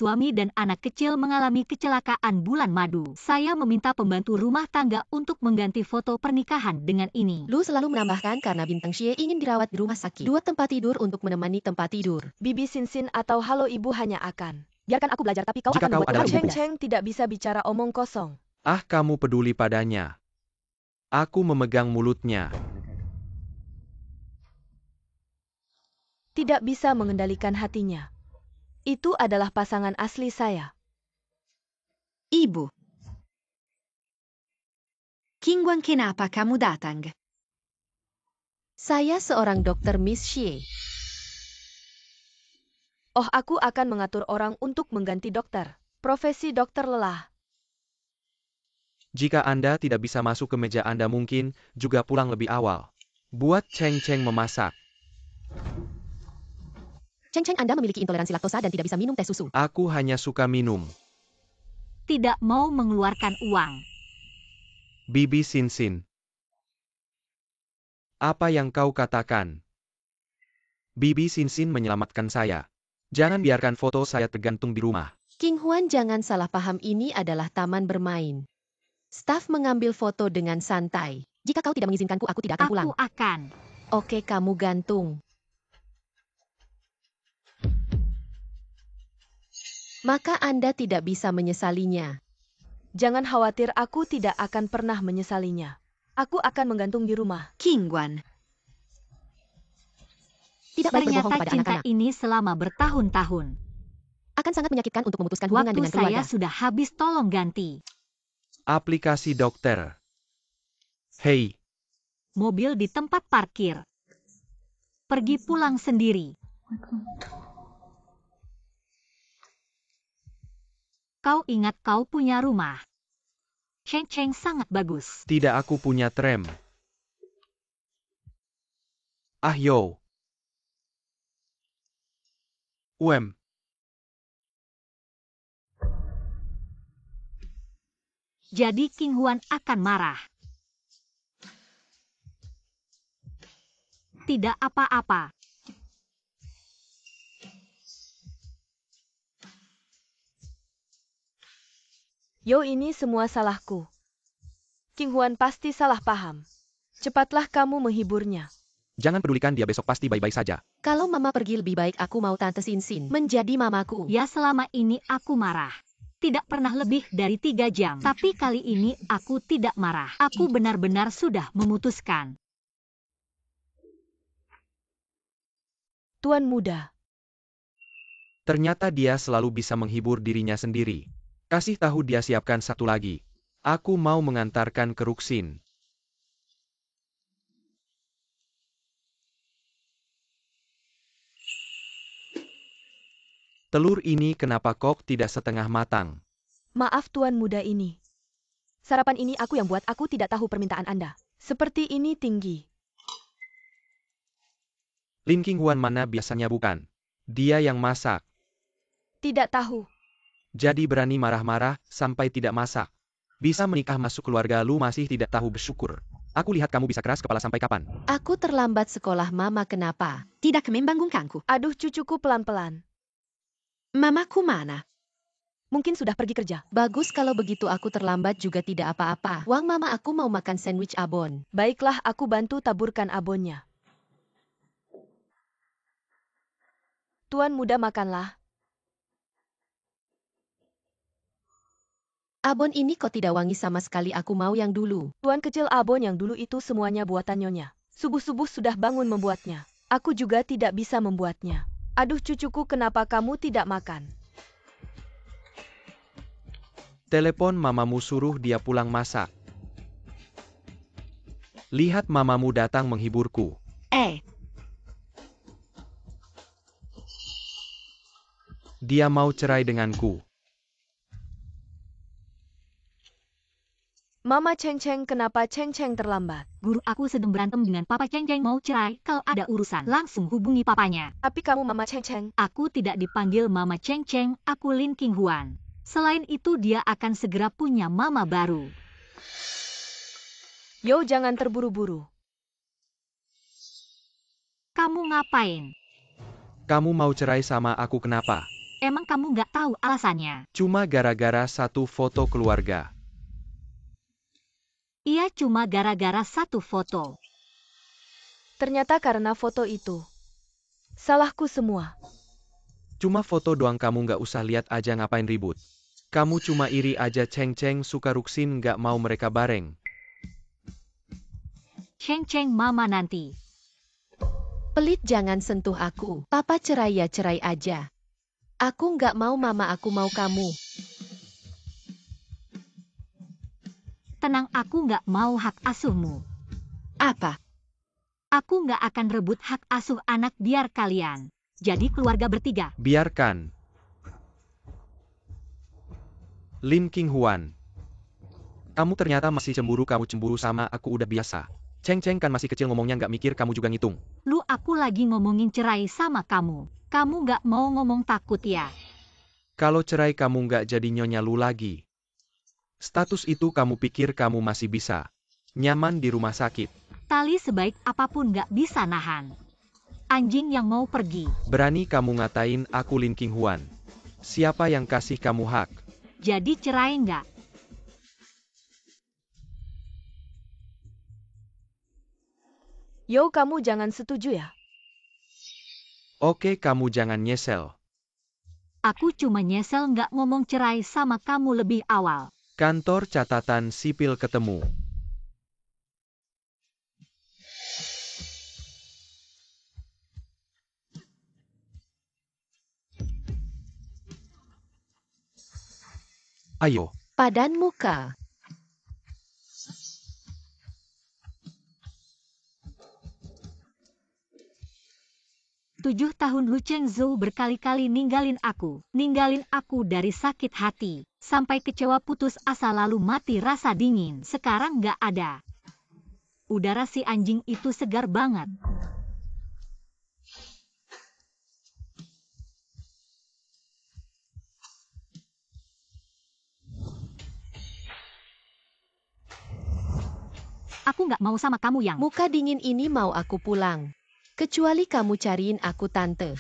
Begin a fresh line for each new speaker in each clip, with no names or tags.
suami dan anak kecil mengalami kecelakaan bulan madu. Saya meminta pembantu rumah tangga untuk mengganti foto pernikahan dengan ini.
Lu selalu menambahkan karena Bintang Xie ingin dirawat di rumah sakit. 2 tempat tidur untuk menemani tempat tidur.
Bibi Sinsin atau halo ibu hanya akan. Biarkan aku belajar tapi kau
Jika
akan
kau
membuat
adalah
Cheng
ibuku.
Cheng tidak bisa bicara omong kosong.
Ah, kamu peduli padanya. Aku memegang mulutnya.
Tidak bisa mengendalikan hatinya. Itu adalah pasangan asli saya.
Ibu. Qingguan, kenapa kamu datang?
Saya seorang dokter Miss Xie.
Oh, aku akan mengatur orang untuk mengganti dokter. Profesi dokter lelah.
Jika Anda tidak bisa masuk ke meja Anda mungkin juga pulang lebih awal. Buat Cheng Cheng memasak.
Cheng Cheng, Anda memiliki intoleransi laktosa dan tidak bisa minum teh susu.
Aku hanya suka minum.
Tidak mau mengeluarkan uang.
Bibi Sinsin. Apa yang kau katakan? Bibi Sinsin menyelamatkan saya. Jangan biarkan foto saya tergantung di rumah.
King Huan, jangan salah paham, ini adalah taman bermain. Staf mengambil foto dengan santai. Jika kau tidak mengizinkanku, aku tidak akan pulang.
Aku akan.
Oke, kamu gantung. Maka Anda tidak bisa menyesalinya.
Jangan khawatir, aku tidak akan pernah menyesalinya. Aku akan menggantung di rumah.
Qingguan.
Tidak baik berbohong
Ternyata
kepada
cinta
anak-anak.
ini selama bertahun-tahun.
Akan sangat menyakitkan untuk memutuskan hubungan
Waktu
dengan keluarga.
saya sudah habis, tolong ganti.
Aplikasi dokter. Hei,
Mobil di tempat parkir. Pergi pulang sendiri. Kau ingat kau punya rumah. Cheng Cheng sangat bagus.
tidak, aku punya tram. Ah yo.
Jadi King Huan akan marah. Tidak apa-apa.
Yo, ini semua salahku. King Huan pasti salah paham. Cepatlah kamu menghiburnya.
Jangan pedulikan dia, besok pasti baik-baik saja.
Kalau mama pergi, lebih baik aku mau Tante Sinsin menjadi mamaku.
Ya, selama ini aku marah. Tidak pernah lebih dari 3 jam. Tapi kali ini aku tidak marah. Aku benar-benar sudah memutuskan.
Tuan muda.
Ternyata dia selalu bisa menghibur dirinya sendiri. Kasih tahu dia siapkan satu lagi. Aku mau mengantarkan ke Ruxin. Telur ini kenapa kok tidak setengah matang?
Maaf tuan muda ini. Sarapan ini aku yang buat, aku tidak tahu permintaan Anda. Seperti ini tinggi.
Lin King Huan mana biasanya bukan? Dia yang masak.
Tidak tahu.
Jadi berani marah-marah sampai tidak masak. Bisa menikah masuk keluarga lu masih tidak tahu bersyukur. Aku lihat kamu bisa keras kepala sampai kapan.
Aku terlambat sekolah, mama, kenapa?
Tidak membangunkanku.
Aduh, cucuku pelan-pelan.
Mamaku mana?
Mungkin sudah pergi kerja.
Bagus, kalau begitu aku terlambat juga tidak apa-apa. Wang mama, aku mau makan sandwich abon.
Baiklah, aku bantu taburkan abonnya. Tuan muda, makanlah.
Abon ini kok tidak wangi sama sekali, aku mau yang dulu.
Tuan kecil, abon yang dulu itu semuanya buatan nyonya. Subuh-subuh sudah bangun membuatnya. Aku juga tidak bisa membuatnya. Aduh cucuku, kenapa kamu tidak makan?
Telepon mamamu, suruh dia pulang masak. Lihat mamamu datang menghiburku. Dia mau cerai denganku.
Mama Cheng Cheng, kenapa Cheng Cheng terlambat?
Guru, aku sedang berantem dengan Papa Cheng Cheng mau cerai. Kalau ada urusan, langsung hubungi papanya.
Tapi kamu Mama Cheng Cheng.
Aku tidak dipanggil Mama Cheng Cheng, aku Lin King Huan. Selain itu dia akan segera punya mama baru.
Yo, jangan terburu-buru.
Kamu ngapain?
Kamu mau cerai sama aku kenapa?
Emang kamu nggak tahu alasannya?
Cuma gara-gara satu foto keluarga.
Iya, cuma gara-gara satu foto.
Ternyata karena foto itu. Salahku semua.
Cuma foto doang, kamu nggak usah lihat aja, ngapain ribut. Kamu cuma iri aja. Ceng-ceng suka Ruksin nggak mau mereka bareng.
Ceng-ceng mama nanti.
Pelit, jangan sentuh aku. Papa cerai ya cerai aja. Aku nggak mau mama, aku mau kamu.
Tenang, aku nggak mau hak asuhmu.
Apa?
Aku nggak akan rebut hak asuh anak, biar kalian jadi keluarga bertiga.
Biarkan. Lin Qinghuan. Kamu ternyata masih cemburu. Kamu cemburu sama aku udah biasa. Ceng-ceng kan masih kecil, ngomongnya nggak mikir, kamu juga ngitung.
Lu, aku lagi ngomongin cerai sama kamu. Kamu nggak mau ngomong, takut ya?
Kalau cerai kamu nggak jadi nyonya lu lagi. Status itu kamu pikir kamu masih bisa nyaman di rumah sakit.
Tali sebaik apapun nggak bisa nahan anjing yang mau pergi.
Berani kamu ngatain aku Lin Qinghuan. Siapa yang kasih kamu hak?
Jadi cerai nggak?
Yo, kamu jangan setuju ya.
Oke, kamu jangan nyesel.
Aku cuma nyesel nggak ngomong cerai sama kamu lebih awal.
Kantor catatan sipil ketemu. Ayo.
Padan muka.
Tujuh tahun Lu Chengzhou berkali-kali ninggalin aku dari sakit hati, sampai kecewa putus asa lalu mati rasa dingin. Sekarang nggak ada. Udara si anjing itu segar banget. Aku nggak mau sama kamu yang.
Muka dingin ini mau aku pulang. Kecuali kamu cariin aku tante.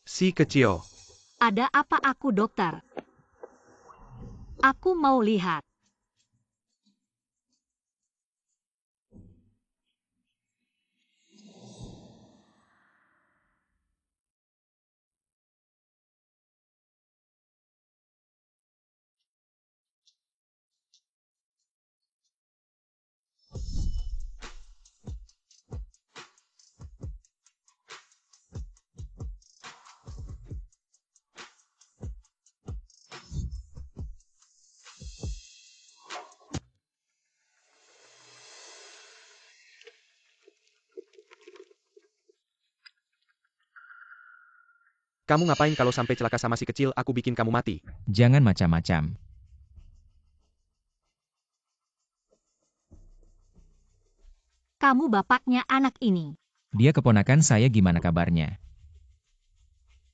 Si kecil.
Ada apa aku, dokter? Aku mau lihat.
Kamu ngapain? Kalau sampai celaka sama si kecil, aku bikin kamu mati.
Jangan macam-macam.
Kamu bapaknya anak ini.
Dia keponakan saya, gimana kabarnya?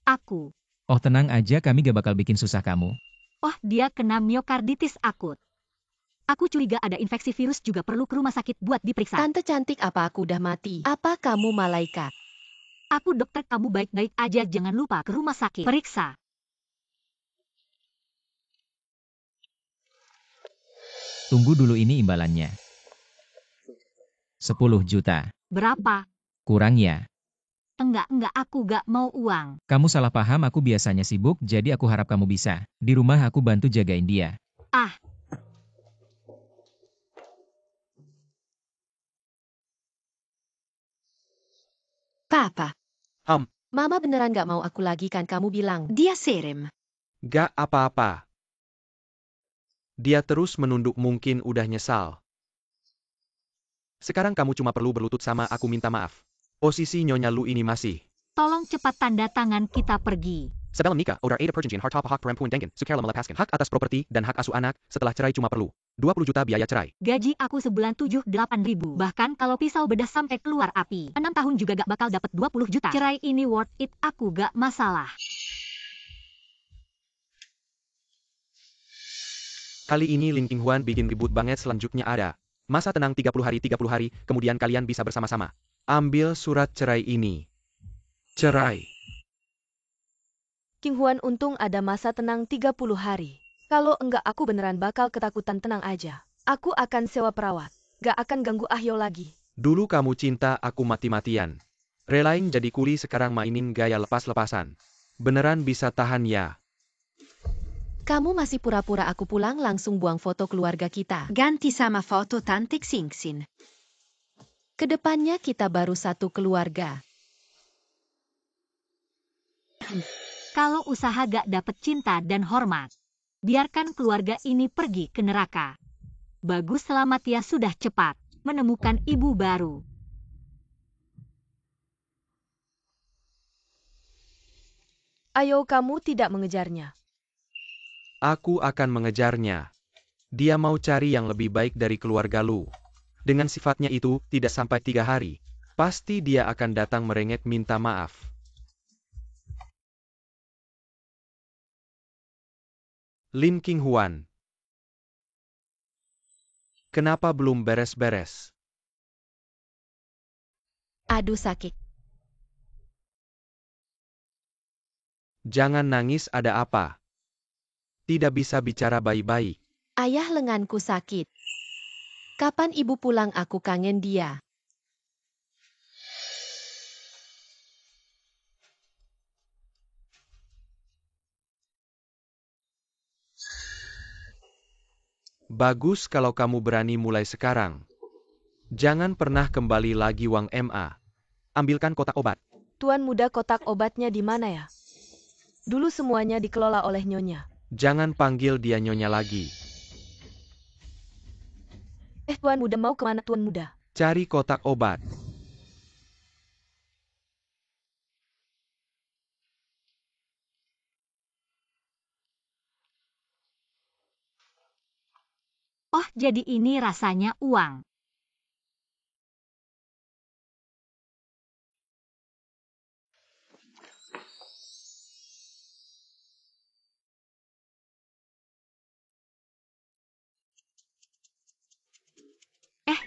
Aku.
Oh, tenang aja, kami gak bakal bikin susah kamu.
Oh, dia kena miokarditis akut. Aku curiga ada infeksi virus, juga perlu ke rumah sakit buat diperiksa.
Tante cantik, apa aku udah mati? Apa kamu malaikat?
Aku dokter, kamu baik-baik aja, jangan lupa ke rumah sakit. Periksa.
Tunggu dulu, ini imbalannya. 10 juta.
Berapa?
Kurang ya?
Enggak, aku gak mau uang.
Kamu salah paham, aku biasanya sibuk, jadi aku harap kamu bisa. Di rumah aku bantu jagain dia.
Ah.
Papa,
Mama beneran gak mau aku lagi kan, kamu bilang.
dia serem.
Gak apa-apa. Dia terus menunduk, mungkin udah nyesal. Sekarang kamu cuma perlu berlutut sama aku minta maaf. Posisi Nyonya Lu ini masih.
Tolong cepat tanda tangan, kita pergi.
Sebelum nikah, Odar Ada Perjanjian Harta Hak Perempuan Dengen, Sukarela melepaskan hak atas properti dan hak asuh anak. Setelah cerai cuma perlu 20 juta biaya cerai.
Gaji aku sebulan 7-8 ribu. Bahkan kalau pisau bedah sampai keluar api, 6 tahun juga gak bakal dapat 20 juta. Cerai ini worth it, aku gak masalah.
Kali ini Lin Qinghuan bikin ribut banget, selanjutnya ada Masa tenang 30 hari, kemudian kalian bisa bersama-sama. Ambil surat cerai ini. Cerai.
King Huan, untung ada masa tenang 30 hari. Kalau enggak aku beneran bakal ketakutan. Tenang aja. Aku akan sewa perawat. Gak akan ganggu Ahyo lagi.
Dulu kamu cinta aku mati-matian. Relain jadi kuli, sekarang mainin gaya lepas-lepasan. Beneran bisa tahan ya?
Kamu masih pura-pura aku pulang langsung buang foto keluarga kita.
Ganti sama foto tante Xingxin.
Kedepannya kita baru satu keluarga.
Kalau usaha gak dapet cinta dan hormat, biarkan keluarga ini pergi ke neraka. Bagus, selamat ya, sudah cepat menemukan ibu baru.
Ayo, kamu tidak mengejarnya.
Aku akan mengejarnya. Dia mau cari yang lebih baik dari keluarga Lu. Dengan sifatnya itu, tidak sampai 3 hari, pasti dia akan datang merengek minta maaf. Lin King Huan. Kenapa belum beres-beres?
Aduh sakit.
Jangan nangis, ada apa? Tidak bisa bicara baik-baik.
Ayah, lenganku sakit. Kapan ibu pulang, aku kangen dia.
Bagus kalau kamu berani mulai sekarang. Jangan pernah kembali lagi. Wang Ma. Ambilkan kotak obat.
Tuan muda, kotak obatnya di mana ya? Dulu semuanya dikelola oleh Nyonya.
Jangan panggil dia Nyonya lagi.
Tuan muda, mau kemana Tuan muda?
Cari kotak obat.
Oh, jadi ini rasanya uang.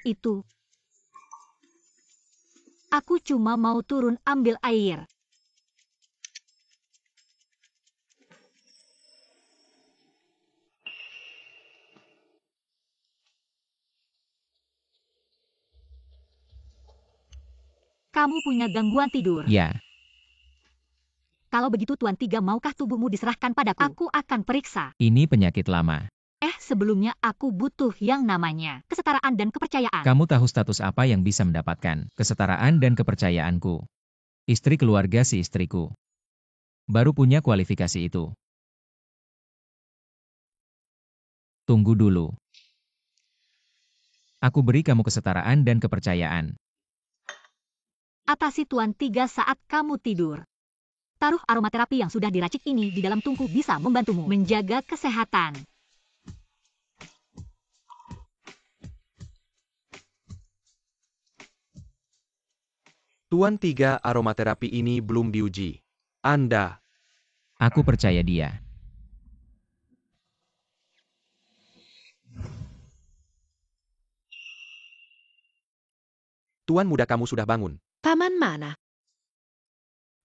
Itu. Aku cuma mau turun ambil air. Kamu punya gangguan tidur.
Ya,
Kalau begitu Tuan Tiga, maukah tubuhmu diserahkan padaku? Aku akan periksa.
ini penyakit lama.
Sebelumnya aku butuh yang namanya kesetaraan dan kepercayaan.
Kamu tahu status apa yang bisa mendapatkan kesetaraan dan kepercayaanku. Istri keluarga si istriku. Baru punya kualifikasi itu. Tunggu dulu. Aku beri kamu kesetaraan dan kepercayaan.
Atasi Tuan Tiga saat kamu tidur. Taruh aromaterapi yang sudah diracik ini di dalam tungku, bisa membantumu menjaga kesehatan.
Tuan Tiga, aromaterapi ini belum diuji. Anda.
Aku percaya dia.
Tuan muda, kamu sudah bangun.
Paman mana?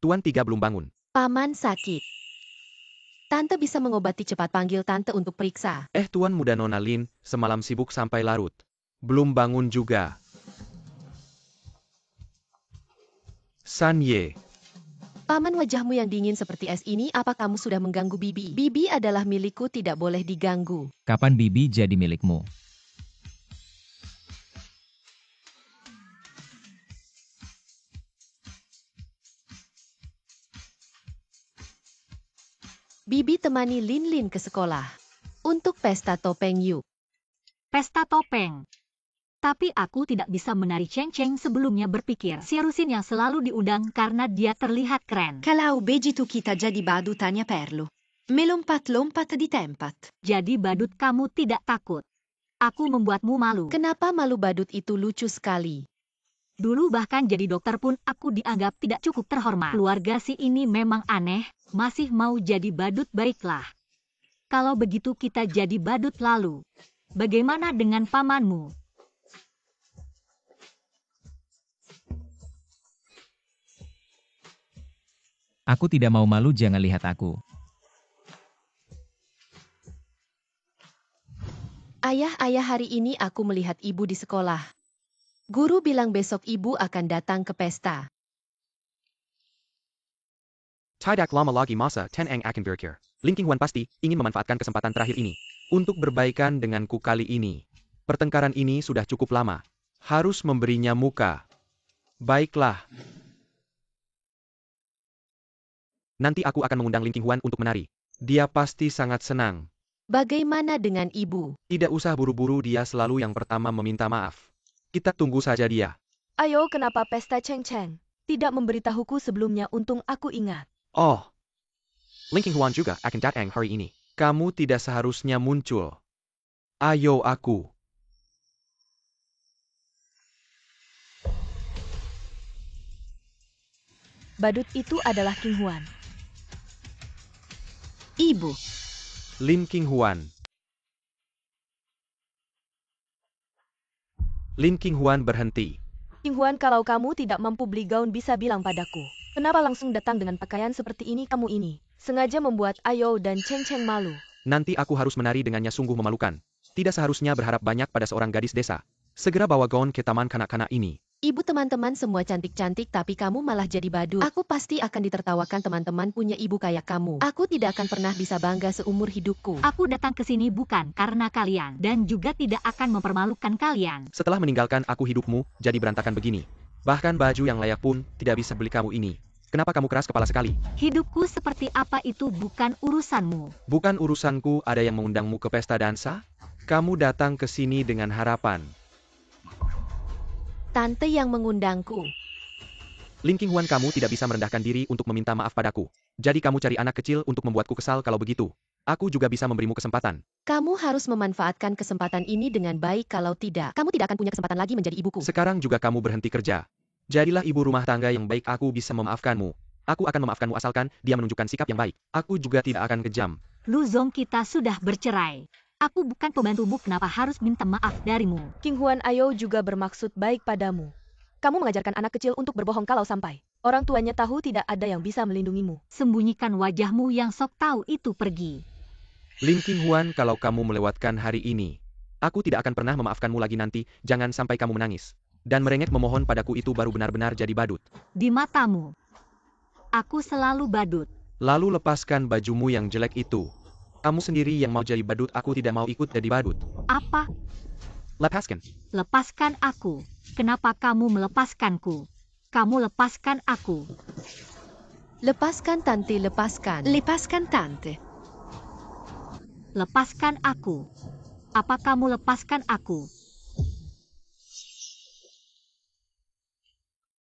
Tuan Tiga belum bangun.
Paman sakit. Tante bisa mengobati, cepat panggil tante untuk periksa.
Tuan muda, Nona Lin, semalam sibuk sampai larut. Belum bangun juga. San Ye.
Paman, wajahmu yang dingin seperti es ini, apa kamu sudah mengganggu Bibi? Bibi adalah milikku, tidak boleh diganggu.
Kapan Bibi jadi milikmu?
Bibi temani Lin Lin ke sekolah. Untuk pesta topeng yuk.
Pesta topeng. Tapi aku tidak bisa menari ceng-ceng. Sebelumnya berpikir si Rusin yang selalu diundang karena dia terlihat keren.
Kalau begitu kita jadi badut tanya perlu. Melompat-lompat di tempat.
Jadi badut, kamu tidak takut? Aku membuatmu malu.
Kenapa malu? Badut itu lucu sekali.
Dulu bahkan jadi dokter pun aku dianggap tidak cukup terhormat. Keluarga si ini memang aneh, masih mau jadi badut. Baiklah. Kalau begitu kita jadi badut lalu. Bagaimana dengan pamanmu?
Aku tidak mau malu, jangan lihat aku.
Ayah, hari ini aku melihat ibu di sekolah. Guru bilang besok ibu akan datang ke pesta.
Tidak lama lagi masa Tenang akan berakhir. Ling Qinghuan pasti ingin memanfaatkan kesempatan terakhir ini untuk berbaikan denganku kali ini. Pertengkaran ini sudah cukup lama. Harus memberinya muka. Baiklah. Nanti aku akan mengundang Ling Qinghuan untuk menari. Dia pasti sangat senang.
Bagaimana dengan ibu?
Tidak usah buru-buru, dia selalu yang pertama meminta maaf. Kita tunggu saja dia.
Ayo, kenapa pesta Cheng Cheng? Tidak memberitahuku sebelumnya, untung aku ingat.
Oh. Ling Qinghuan juga akan datang hari ini. Kamu tidak seharusnya muncul. Ayo aku.
Badut itu adalah Qinghuan.
Ibu.
Lim Qinghuan. Lim Qinghuan berhenti.
Qinghuan, kalau kamu tidak mampu beli gaun bisa bilang padaku. Kenapa langsung datang dengan pakaian seperti ini kamu ini? Sengaja membuat Ayo dan Cheng Cheng malu.
Nanti aku harus menari dengannya, sungguh memalukan. Tidak seharusnya berharap banyak pada seorang gadis desa. Segera bawa gaun ke taman kanak-kanak ini.
Ibu, teman-teman semua cantik-cantik tapi kamu malah jadi badut. Aku pasti akan ditertawakan teman-teman punya ibu kayak kamu. Aku tidak akan pernah bisa bangga seumur hidupku.
Aku datang ke sini bukan karena kalian, dan juga tidak akan mempermalukan kalian.
Setelah meninggalkan aku, hidupmu jadi berantakan begini. Bahkan baju yang layak pun tidak bisa beli kamu ini. Kenapa kamu keras kepala sekali?
Hidupku seperti apa itu bukan urusanmu.
Bukan urusanku. Ada yang mengundangmu ke pesta dansa? Kamu datang ke sini dengan harapan.
Tante yang mengundangku.
Ling Qinghuan, kamu tidak bisa merendahkan diri untuk meminta maaf padaku. Jadi kamu cari anak kecil untuk membuatku kesal. Kalau begitu, aku juga bisa memberimu kesempatan.
Kamu harus memanfaatkan kesempatan ini dengan baik, kalau tidak, kamu tidak akan punya kesempatan lagi menjadi ibuku.
Sekarang juga kamu berhenti kerja. Jadilah ibu rumah tangga yang baik, aku bisa memaafkanmu. Aku akan memaafkanmu asalkan dia menunjukkan sikap yang baik. Aku juga tidak akan kejam.
Lu Zong, kita sudah bercerai. Aku bukan pembantumu, kenapa harus minta maaf darimu?
Qinghuan, Ayo juga bermaksud baik padamu. Kamu mengajarkan anak kecil untuk berbohong kalau sampai orang tuanya tahu, tidak ada yang bisa melindungimu.
Sembunyikan wajahmu yang sok tahu itu pergi.
Ling Qinghuan, kalau kamu melewatkan hari ini, aku tidak akan pernah memaafkanmu lagi nanti. Jangan sampai kamu menangis dan merengek memohon padaku, itu baru benar-benar jadi badut.
Di matamu, aku selalu badut.
Lalu lepaskan bajumu yang jelek itu. Kamu sendiri yang mau jadi badut, aku tidak mau ikut jadi badut.
Apa?
Lepaskan.
Lepaskan aku. Kenapa kamu melepaskanku? Kamu lepaskan aku.
Lepaskan tante, lepaskan.
Lepaskan tante.
Lepaskan aku. Apa kamu lepaskan aku?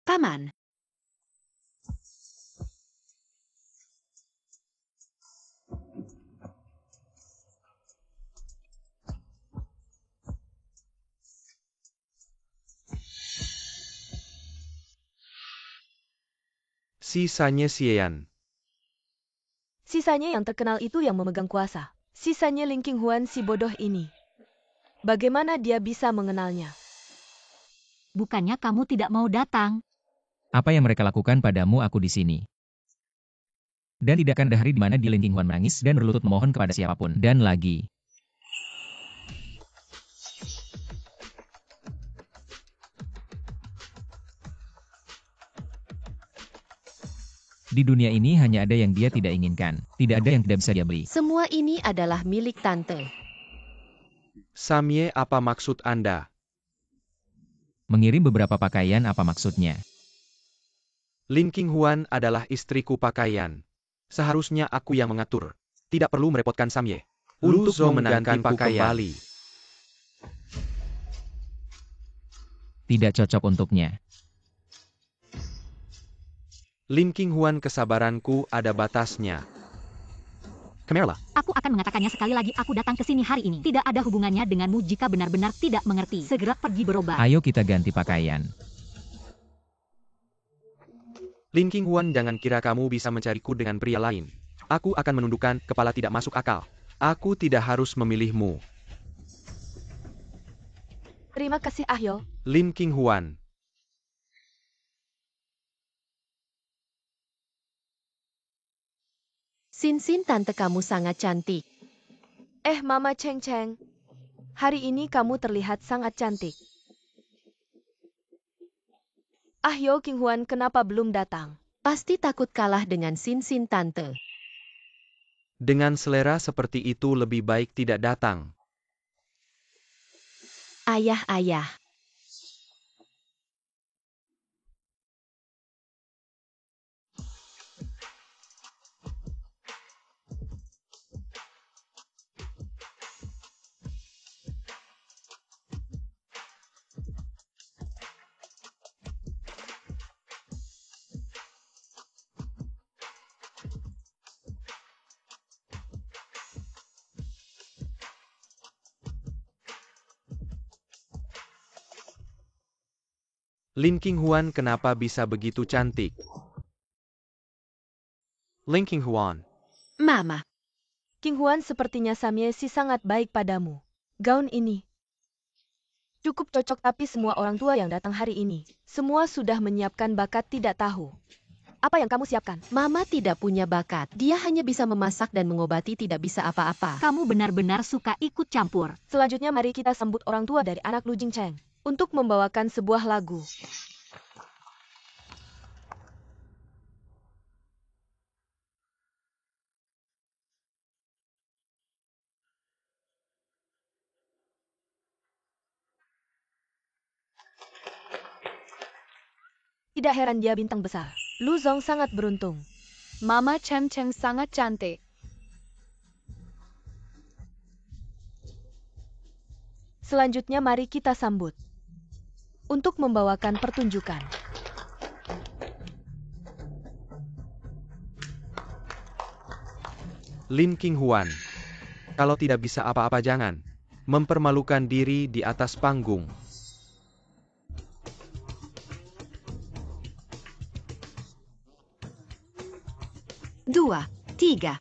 Paman.
Sisanya Xian.
Sisanya yang terkenal itu yang memegang kuasa. Sisanya Ling Qinghuan, si bodoh ini. Bagaimana dia bisa mengenalnya?
Bukannya kamu tidak mau datang?
Apa yang mereka lakukan padamu, aku di sini. Dan tidak akan ada hari di mana Ling Qinghuan menangis dan berlutut memohon kepada siapapun. Dan lagi. Di dunia ini hanya ada yang dia tidak inginkan. Tidak ada yang tidak bisa dia beli.
Semua ini adalah milik tante.
Samye, apa maksud Anda?
Mengirim beberapa pakaian, apa maksudnya?
Ling Qinghuan adalah istriku pakaian. Seharusnya aku yang mengatur. Tidak perlu merepotkan Samye. Untuk menggantiku kembali.
Tidak cocok untuknya.
Ling Qinghuan, kesabaranku ada batasnya. Kemerlah.
Aku akan mengatakannya sekali lagi, aku datang ke sini hari ini. Tidak ada hubungannya denganmu. Jika benar-benar tidak mengerti, segera pergi berobat.
Ayo kita ganti pakaian.
Ling Qinghuan, jangan kira kamu bisa mencariku dengan pria lain. Aku akan menundukkan kepala, tidak masuk akal. Aku tidak harus memilihmu.
Terima kasih, Ahyo.
Ling Qinghuan.
Sin, tante kamu sangat cantik.
Mama Cheng Cheng. Hari ini kamu terlihat sangat cantik. Yo Qinghuan kenapa belum datang?
Pasti takut kalah dengan Sin, tante.
Dengan selera seperti itu lebih baik tidak datang.
Ayah.
Lin Qinghuan kenapa bisa begitu cantik? Lin Qinghuan.
Mama,
Qinghuan sepertinya Samyesi sangat baik padamu. Gaun ini cukup cocok, tapi semua orang tua yang datang hari ini, semua sudah menyiapkan bakat tidak tahu. Apa yang kamu siapkan?
Mama tidak punya bakat. Dia hanya bisa memasak dan mengobati, tidak bisa apa-apa.
Kamu benar-benar suka ikut campur.
Selanjutnya mari kita sambut orang tua dari anak Lu Jingcheng untuk membawakan sebuah lagu. Tidak heran dia bintang besar. Lu Zong sangat beruntung.
Mama Cheng Cheng sangat cantik.
Selanjutnya mari kita sambut untuk membawakan pertunjukan.
Lin Qinghuan. Kalau tidak bisa apa-apa jangan mempermalukan diri di atas panggung.
dua, tiga.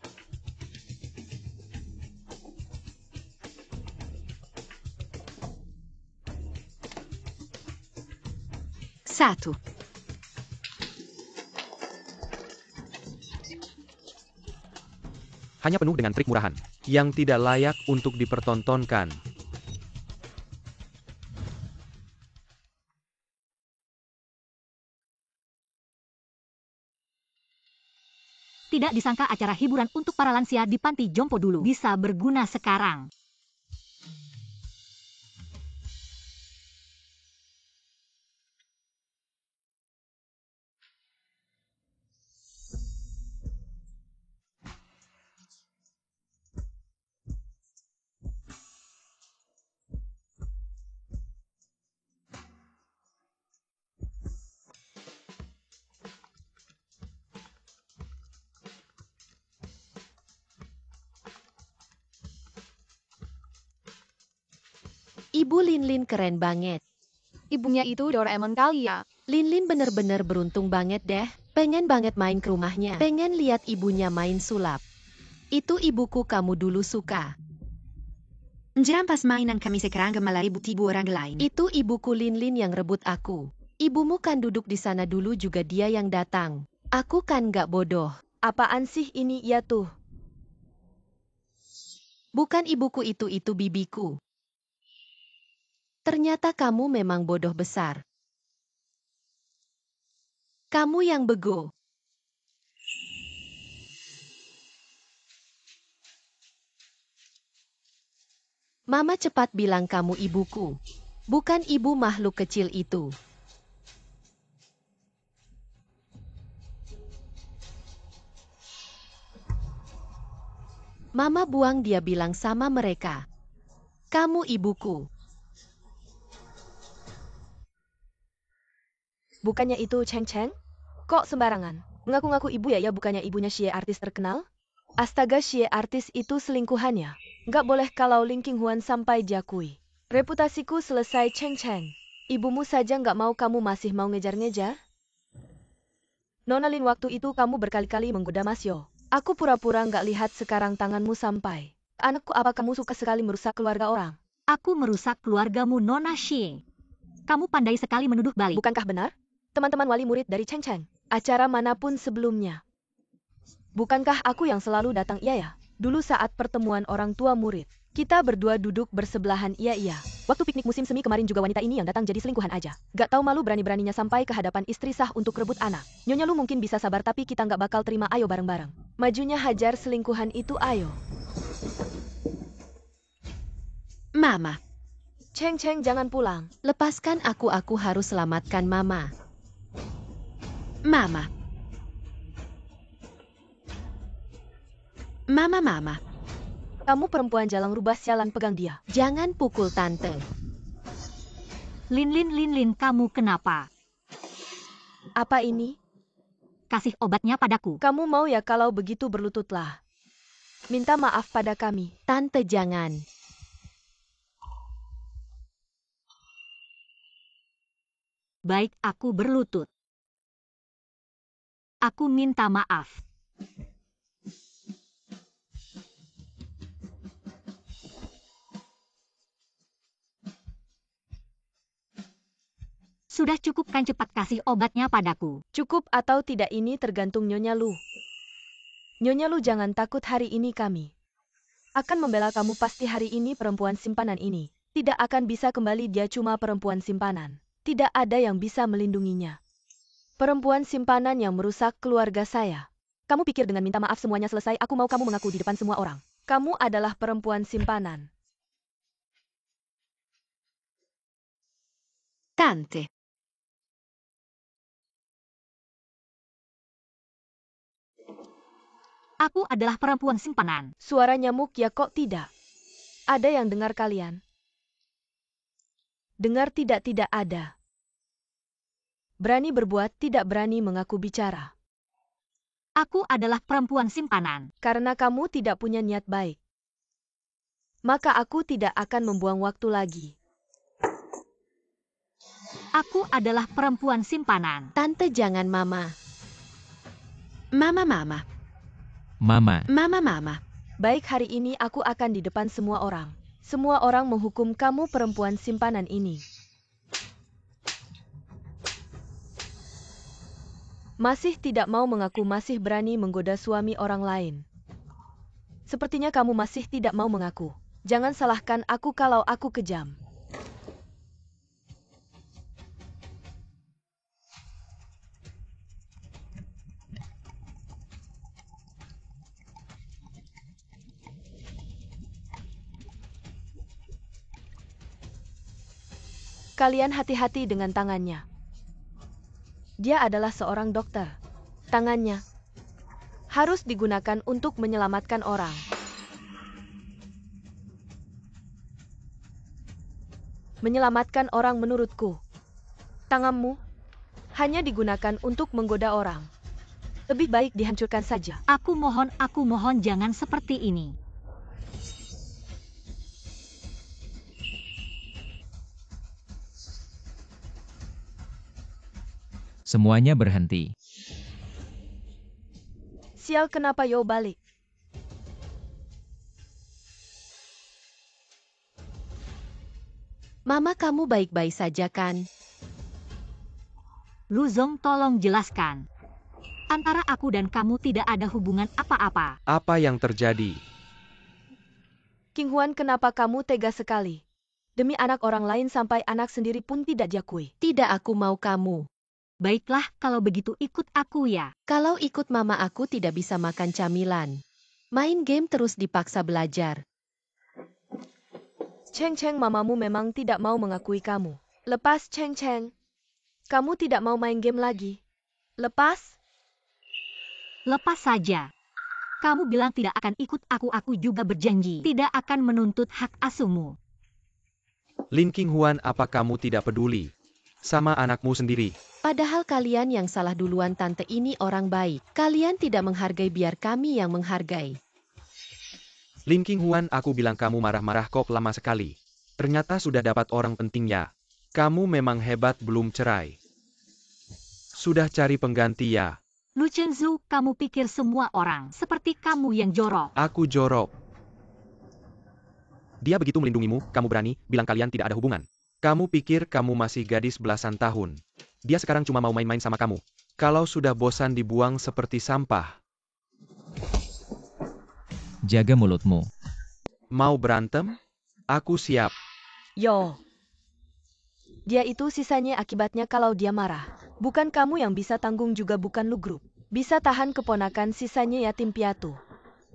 Satu.
Hanya penuh dengan trik murahan yang tidak layak untuk dipertontonkan.
Tidak disangka acara hiburan untuk para lansia di panti jompo dulu bisa berguna sekarang.
Ibu Lin keren banget.
Ibunya itu Doraemon kali ya.
Lin bener-bener beruntung banget deh. Pengen banget main ke rumahnya. Pengen lihat ibunya main sulap. Itu ibuku kamu dulu suka.
Jangan pas mainan kami sekarang malah ribut ibu orang lain.
Itu ibuku Lin yang rebut aku. Ibumu kan duduk di sana dulu juga dia yang datang. Aku kan gak bodoh.
Apaan sih ini ya tuh?
Bukan ibuku itu bibiku. Ternyata kamu memang bodoh besar. Kamu yang bego. Mama cepat bilang kamu ibuku. Bukan ibu makhluk kecil itu. Mama buang dia bilang sama mereka. Kamu ibuku.
Bukannya itu Cheng Cheng? Kok sembarangan? Ngaku-ngaku ibu ya bukannya ibunya Xie artis terkenal? Astaga, Xie artis itu selingkuhannya. Nggak boleh kalau Lin Qinghuan sampai diakui. Reputasiku selesai Cheng Cheng. Ibumu saja nggak mau, kamu masih mau ngejar-ngejar? Nona Lin, waktu itu kamu berkali-kali menggoda Mas Yo. Aku pura-pura nggak lihat, sekarang tanganmu sampai. Anakku, apa kamu suka sekali merusak keluarga orang?
Aku merusak keluargamu, Nona Xie. Kamu pandai sekali menuduh balik.
Bukankah benar? Teman-teman wali murid dari Cheng Cheng, acara manapun sebelumnya. Bukankah aku yang selalu datang? Iya ya. Dulu saat pertemuan orang tua murid, kita berdua duduk bersebelahan. Iya. Waktu piknik musim semi kemarin juga wanita ini yang datang jadi selingkuhan aja. Gak tahu malu berani-beraninya sampai ke hadapan istri sah untuk rebut anak. Nyonya Lu mungkin bisa sabar tapi kita gak bakal terima. Ayo bareng-bareng. Majunya hajar selingkuhan itu, ayo.
Mama,
Cheng jangan pulang.
lepaskan aku harus selamatkan Mama. Mama. Mama.
Kamu perempuan jalang rubah, sialan, pegang dia.
Jangan pukul Tante.
Lin, kamu kenapa?
Apa ini?
Kasih obatnya padaku.
Kamu mau ya? Kalau begitu berlututlah. Minta maaf pada kami.
Tante jangan.
Baik, aku berlutut. Aku minta maaf. Sudah cukup kan, cepat kasih obatnya padaku.
Cukup atau tidak ini tergantung Nyonya Lu. Nyonya Lu jangan takut, hari ini kami akan membela kamu. Pasti hari ini perempuan simpanan ini tidak akan bisa kembali, dia cuma perempuan simpanan. Tidak ada yang bisa melindunginya. Perempuan simpanan yang merusak keluarga saya. Kamu pikir dengan minta maaf semuanya selesai? Aku mau kamu mengaku di depan semua orang. Kamu adalah perempuan simpanan.
Tante.
Aku adalah perempuan simpanan.
Suara nyamuk ya, kok tidak? Ada yang dengar kalian? Dengar tidak? Tidak ada. Berani berbuat, tidak berani mengaku bicara.
Aku adalah perempuan simpanan.
Karena kamu tidak punya niat baik, maka aku tidak akan membuang waktu lagi.
Aku adalah perempuan simpanan.
Tante jangan, Mama. Mama.
Baik, hari ini aku akan di depan semua orang. Semua orang menghukum kamu perempuan simpanan ini. Masih tidak mau mengaku, masih berani menggoda suami orang lain. Sepertinya kamu masih tidak mau mengaku. Jangan salahkan aku kalau aku kejam. Kalian hati-hati dengan tangannya. Dia adalah seorang dokter. Tangannya harus digunakan untuk menyelamatkan orang. Menyelamatkan orang menurutku. Tanganmu hanya digunakan untuk menggoda orang. Lebih baik dihancurkan saja.
Aku mohon jangan seperti ini.
Semuanya berhenti.
Sial, kenapa Yo balik?
Mama, kamu baik-baik saja kan?
Luzong, tolong jelaskan. Antara aku dan kamu tidak ada hubungan apa-apa.
Apa yang terjadi?
King Huan, kenapa kamu tega sekali? Demi anak orang lain sampai anak sendiri pun tidak diakui.
Tidak, aku mau kamu.
Baiklah, kalau begitu ikut aku ya.
Kalau ikut Mama, aku tidak bisa makan camilan. Main game terus dipaksa belajar.
Cheng, mamamu memang tidak mau mengakui kamu. Lepas, Cheng. Kamu tidak mau main game lagi. Lepas?
Lepas saja. Kamu bilang tidak akan ikut aku juga berjanji tidak akan menuntut hak asuhmu.
Lin King Huan, apa kamu tidak peduli sama anakmu sendiri?
Padahal kalian yang salah duluan, Tante ini orang baik. Kalian tidak menghargai, biar kami yang menghargai.
Lin King Huan, aku bilang kamu marah-marah kok lama sekali. Ternyata sudah dapat orang penting ya. Kamu memang hebat, belum cerai. Sudah cari pengganti ya?
Lu Chengzu, kamu pikir semua orang seperti kamu yang jorok?
Aku jorok. Dia begitu melindungimu, kamu berani bilang kalian tidak ada hubungan. Kamu pikir kamu masih gadis belasan tahun. Dia sekarang cuma mau main-main sama kamu. Kalau sudah bosan dibuang seperti sampah.
Jaga mulutmu.
Mau berantem? Aku siap.
Yo. Dia itu sisanya akibatnya kalau dia marah. Bukan kamu yang bisa tanggung juga bukan lu grup. Bisa tahan keponakan sisanya yatim piatu.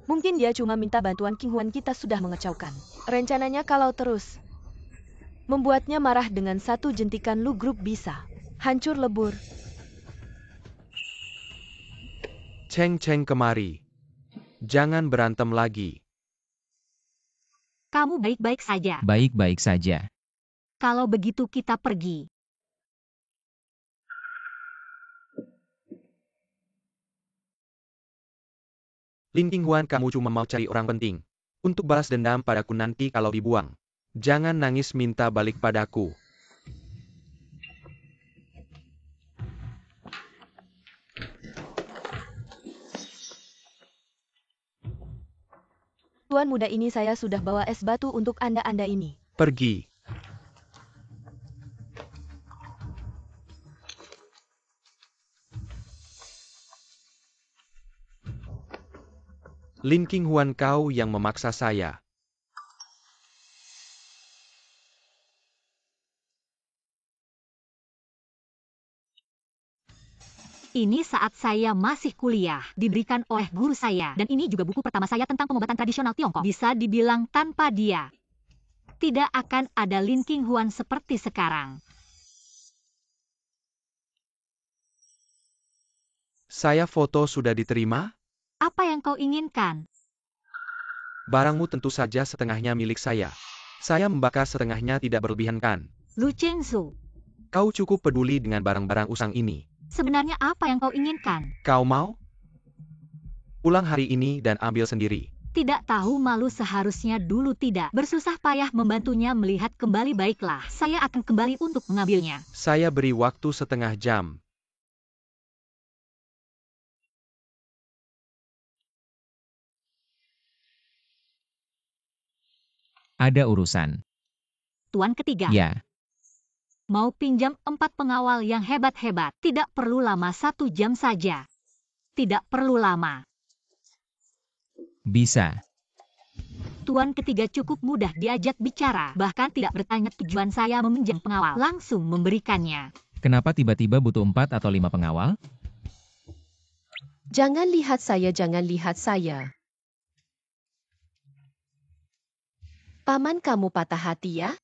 Mungkin dia cuma minta bantuan King Huan kita sudah mengecaukan. Rencananya kalau terus membuatnya marah dengan satu jentikan lu grup bisa hancur lebur.
Cheng Cheng kemari. Jangan berantem lagi.
Kamu baik-baik saja.
Baik-baik saja.
Kalau begitu kita pergi.
Lin King Huan, kamu cuma mau cari orang penting. Untuk balas dendam padaku nanti kalau dibuang. Jangan nangis minta balik padaku.
Tuan muda ini saya sudah bawa es batu untuk Anda ini.
Pergi. Lin King Huan, kau yang memaksa saya.
Ini saat saya masih kuliah, diberikan oleh guru saya. Dan ini juga buku pertama saya tentang pengobatan tradisional Tiongkok. Bisa dibilang tanpa dia, tidak akan ada Lin King Huan seperti sekarang.
Saya foto sudah diterima?
Apa yang kau inginkan?
Barangmu tentu saja setengahnya milik saya. Saya membakar setengahnya tidak berlebihan kan?
Lu Chengzu,
Kau cukup peduli dengan barang-barang usang ini.
sebenarnya apa yang kau inginkan?
Kau mau? Pulang hari ini dan ambil sendiri.
Tidak tahu malu seharusnya dulu tidak bersusah payah membantunya melihat kembali. Baiklah, saya akan kembali untuk mengambilnya.
Saya beri waktu setengah jam.
Ada urusan.
Tuan ketiga,
Ya,
mau pinjam 4 pengawal yang hebat-hebat. Tidak perlu lama, 1 jam saja. Tidak perlu lama.
bisa.
Tuan ketiga cukup mudah diajak bicara. Bahkan tidak bertanya tujuan saya meminjam pengawal. Langsung memberikannya.
Kenapa tiba-tiba butuh 4 atau 5 pengawal?
Jangan lihat saya, jangan lihat saya. Paman kamu patah hati ya?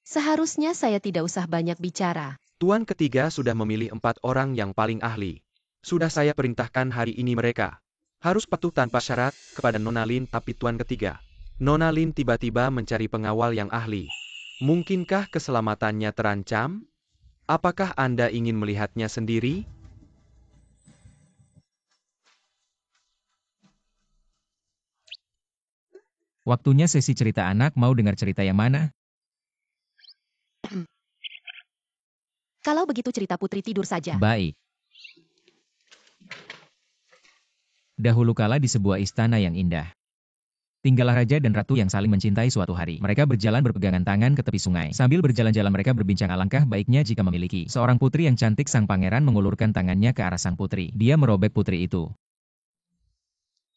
Seharusnya saya tidak usah banyak bicara.
Tuan ketiga sudah memilih 4 orang yang paling ahli. Sudah saya perintahkan hari ini mereka harus patuh tanpa syarat kepada Nona Lin, tapi Tuan ketiga, Nona Lin tiba-tiba mencari pengawal yang ahli. Mungkinkah keselamatannya terancam? Apakah Anda ingin melihatnya sendiri?
Waktunya sesi cerita anak, mau dengar cerita yang mana?
Kalau begitu cerita putri tidur saja.
Baik. Dahulu kala di sebuah istana yang indah, tinggallah raja dan ratu yang saling mencintai suatu hari. Mereka berjalan berpegangan tangan ke tepi sungai. Sambil berjalan-jalan mereka berbincang alangkah baiknya jika memiliki seorang putri yang cantik. Sang pangeran mengulurkan tangannya ke arah sang putri. Dia merobek putri itu,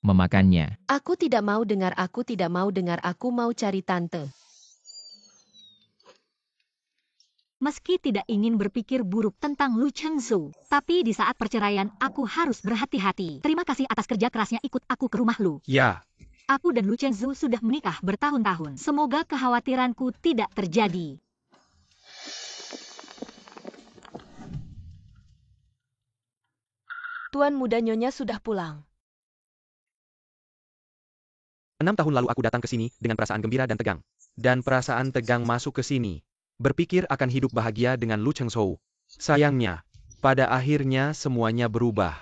memakannya.
Aku tidak mau dengar, aku tidak mau dengar, aku mau cari tante.
Meski tidak ingin berpikir buruk tentang Lu Chengzu, tapi di saat perceraian aku harus berhati-hati. Terima kasih atas kerja kerasnya ikut aku ke rumah Lu.
Ya,
Aku dan Lu Chengzu sudah menikah bertahun-tahun. Semoga kekhawatiranku tidak terjadi.
Tuan muda nyonya sudah pulang.
6 tahun lalu aku datang ke sini dengan perasaan gembira dan tegang. Dan perasaan tegang masuk ke sini. Berpikir akan hidup bahagia dengan Lu Chengzhou. Sayangnya, pada akhirnya semuanya berubah.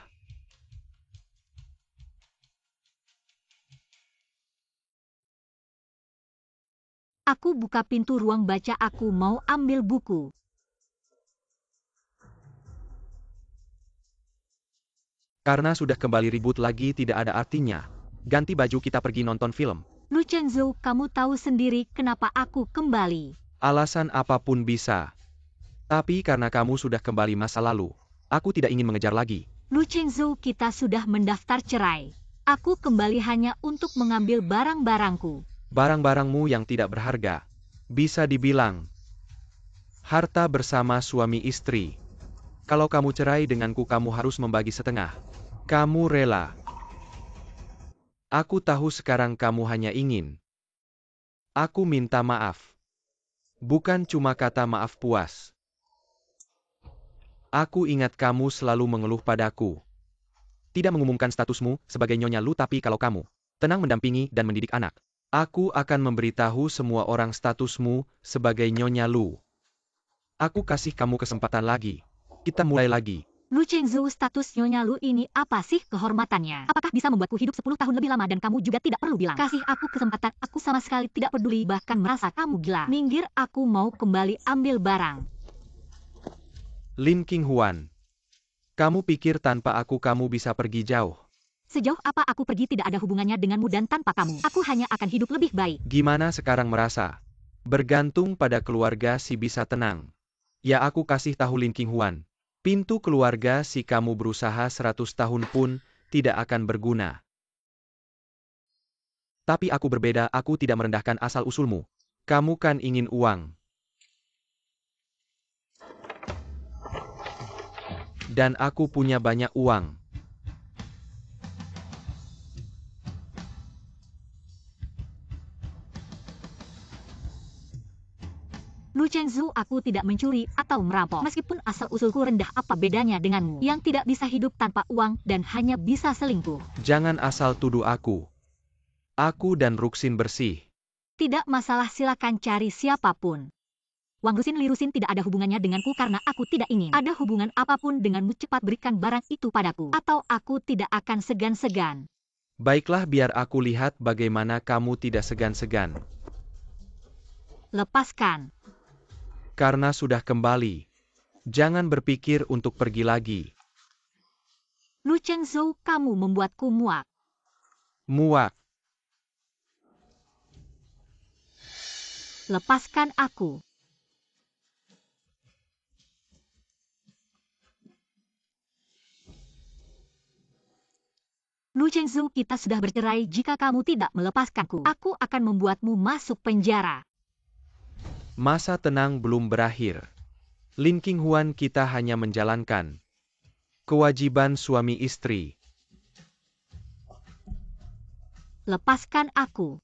Aku buka pintu ruang baca, aku mau ambil buku.
Karena sudah kembali ribut lagi tidak ada artinya. Ganti baju, kita pergi nonton film.
Lu Chengzu, kamu tahu sendiri kenapa aku kembali.
Alasan apapun bisa. Tapi karena kamu sudah kembali masa lalu, aku tidak ingin mengejar lagi.
Lu Chengzu, kita sudah mendaftar cerai. Aku kembali hanya untuk mengambil barang-barangku.
Barang-barangmu yang tidak berharga. Bisa dibilang harta bersama suami istri. Kalau kamu cerai denganku kamu harus membagi setengah. Kamu rela. Aku tahu sekarang kamu hanya ingin. Aku minta maaf. Bukan cuma kata maaf puas. Aku ingat kamu selalu mengeluh padaku. Tidak mengumumkan statusmu sebagai Nyonya Lu, tapi kalau kamu tenang mendampingi dan mendidik anak, aku akan memberitahu semua orang statusmu sebagai Nyonya Lu. Aku kasih kamu kesempatan lagi. Kita mulai lagi.
Lu Chengzhou, status Nyonya Lu ini apa sih kehormatannya? Apakah bisa membuatku hidup 10 tahun lebih lama dan kamu juga tidak perlu bilang? Kasih aku kesempatan, aku sama sekali tidak peduli, bahkan merasa kamu gila. Minggir, aku mau kembali ambil barang.
Lin Qinghuan. Kamu pikir tanpa aku kamu bisa pergi jauh?
Sejauh apa aku pergi tidak ada hubungannya denganmu dan tanpa kamu. Aku hanya akan hidup lebih baik.
Gimana sekarang merasa? Bergantung pada keluarga si bisa tenang. Ya aku kasih tahu Lin Qinghuan. Pintu keluarga si kamu berusaha 100 tahun pun tidak akan berguna. Tapi aku berbeda, aku tidak merendahkan asal-usulmu. Kamu kan ingin uang. Dan aku punya banyak uang.
Lu Chengzhou, aku tidak mencuri atau merampok. Meskipun asal-usulku rendah, apa bedanya denganmu yang tidak bisa hidup tanpa uang dan hanya bisa selingkuh?
Jangan asal tuduh aku. Aku dan Ruxin bersih.
Tidak masalah, silakan cari siapapun. Wang Rusin Li Rusin tidak ada hubungannya denganku karena aku tidak ingin ada hubungan apapun denganmu. Cepat berikan barang itu padaku, atau aku tidak akan segan-segan.
Baiklah, biar aku lihat bagaimana kamu tidak segan-segan.
Lepaskan.
Karena sudah kembali. Jangan berpikir untuk pergi lagi.
Lu Chengzhou, kamu membuatku muak.
Muak.
Lepaskan aku. Lu Chengzhou, kita sudah bercerai. Jika kamu tidak melepaskanku, aku akan membuatmu masuk penjara.
Masa tenang belum berakhir. Lin Qinghuan, kita hanya menjalankan kewajiban suami istri.
Lepaskan aku.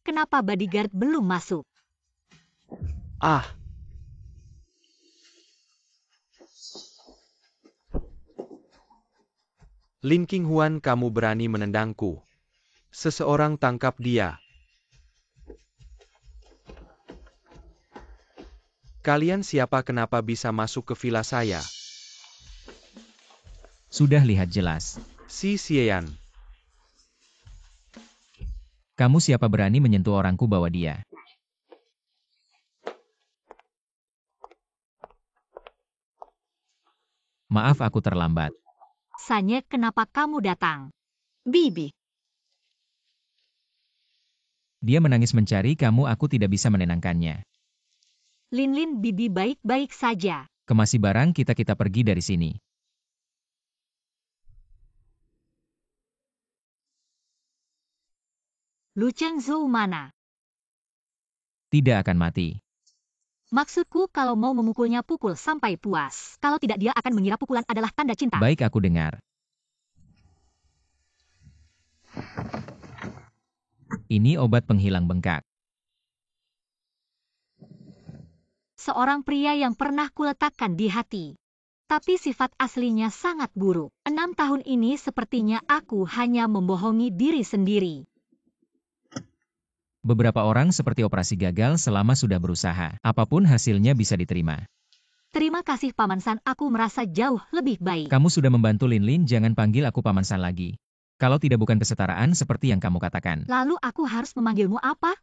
Kenapa bodyguard belum masuk?
Ah! Lin Qinghuan, kamu berani menendangku. Seseorang tangkap dia. Kalian siapa, kenapa bisa masuk ke villa saya?
Sudah lihat jelas.
Si Xieyan.
Kamu siapa berani menyentuh orangku, bawa dia. Maaf aku terlambat.
Sanye, kenapa kamu datang?
Bibi.
Dia menangis mencari kamu, aku tidak bisa menenangkannya.
Lin Bibi baik-baik saja.
Kemasi barang, kita pergi dari sini.
Lu Chengzhou mana?
Tidak akan mati.
Maksudku, kalau mau memukulnya pukul sampai puas. Kalau tidak, dia akan mengira pukulan adalah tanda cinta.
Baik, aku dengar. Ini obat penghilang bengkak.
Seorang pria yang pernah kuletakkan di hati. Tapi sifat aslinya sangat buruk. 6 tahun ini sepertinya aku hanya membohongi diri sendiri.
Beberapa orang seperti operasi gagal selama sudah berusaha. Apapun hasilnya bisa diterima.
Terima kasih Paman San, aku merasa jauh lebih baik.
Kamu sudah membantu Lin, jangan panggil aku Paman San lagi. Kalau tidak bukan kesetaraan seperti yang kamu katakan.
Lalu aku harus memanggilmu apa?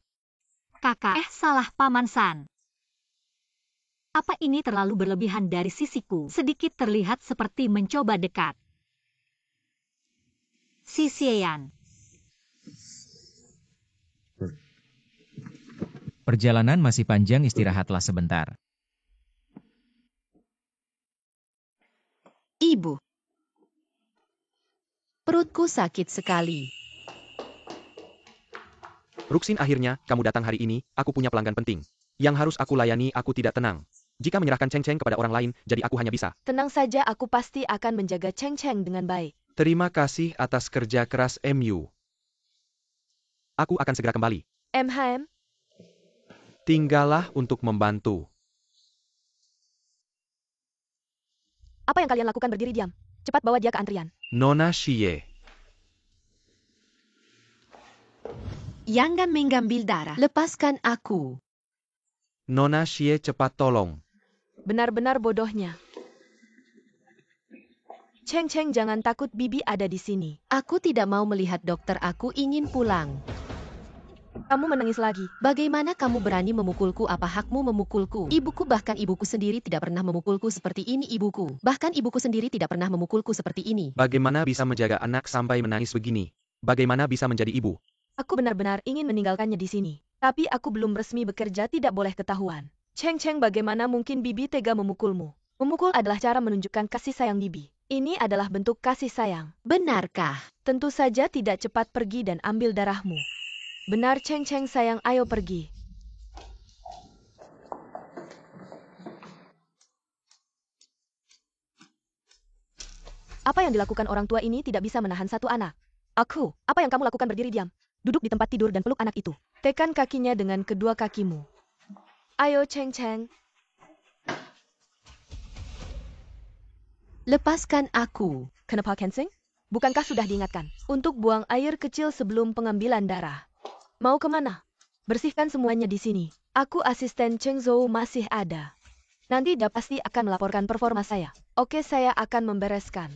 Kakak, salah Paman San. Apa ini terlalu berlebihan dari sisiku? Sedikit terlihat seperti mencoba dekat. Si Xieyan.
Perjalanan masih panjang, istirahatlah sebentar.
Ibu.
Perutku sakit sekali.
Ruksin, akhirnya, kamu datang hari ini, aku punya pelanggan penting. Yang harus aku layani, aku tidak tenang. Jika menyerahkan Cheng Cheng kepada orang lain, jadi aku hanya bisa.
Tenang saja, aku pasti akan menjaga Cheng Cheng dengan baik.
Terima kasih atas kerja keras MU. Aku akan segera kembali.
MHM,
Tinggallah untuk membantu.
apa yang kalian lakukan berdiri diam? Cepat bawa dia ke antrian.
Nona Xie.
Jangan mengambil darah.
Lepaskan aku.
Nona Xie, cepat tolong.
Benar-benar bodohnya. Cheng Cheng, jangan takut, Bibi ada di sini.
Aku tidak mau melihat dokter, aku ingin pulang.
Kamu menangis lagi.
Bagaimana kamu berani memukulku? Apa hakmu memukulku? Ibuku, bahkan ibuku sendiri tidak pernah memukulku seperti ini. Bahkan ibuku sendiri tidak pernah memukulku seperti ini.
Bagaimana bisa menjaga anak sampai menangis begini? Bagaimana bisa menjadi ibu?
Aku benar-benar ingin meninggalkannya di sini. Tapi aku belum resmi bekerja, tidak boleh ketahuan. Cheng Cheng, bagaimana mungkin Bibi tega memukulmu? Memukul adalah cara menunjukkan kasih sayang Bibi. Ini adalah bentuk kasih sayang.
Benarkah?
Tentu saja tidak, cepat pergi dan ambil darahmu. Benar Cheng Cheng sayang, ayo pergi. Apa yang dilakukan orang tua ini tidak bisa menahan satu anak. Aku, apa yang kamu lakukan berdiri diam? Duduk di tempat tidur dan peluk anak itu. Tekan kakinya dengan kedua kakimu. Ayo Cheng Cheng.
Lepaskan aku.
Kenapa Kensing? Bukankah sudah diingatkan untuk buang air kecil sebelum pengambilan darah? Mau kemana? Bersihkan semuanya di sini. Aku asisten Cheng Zhou masih ada. Nanti dia pasti akan melaporkan performa saya. Oke, saya akan membereskan.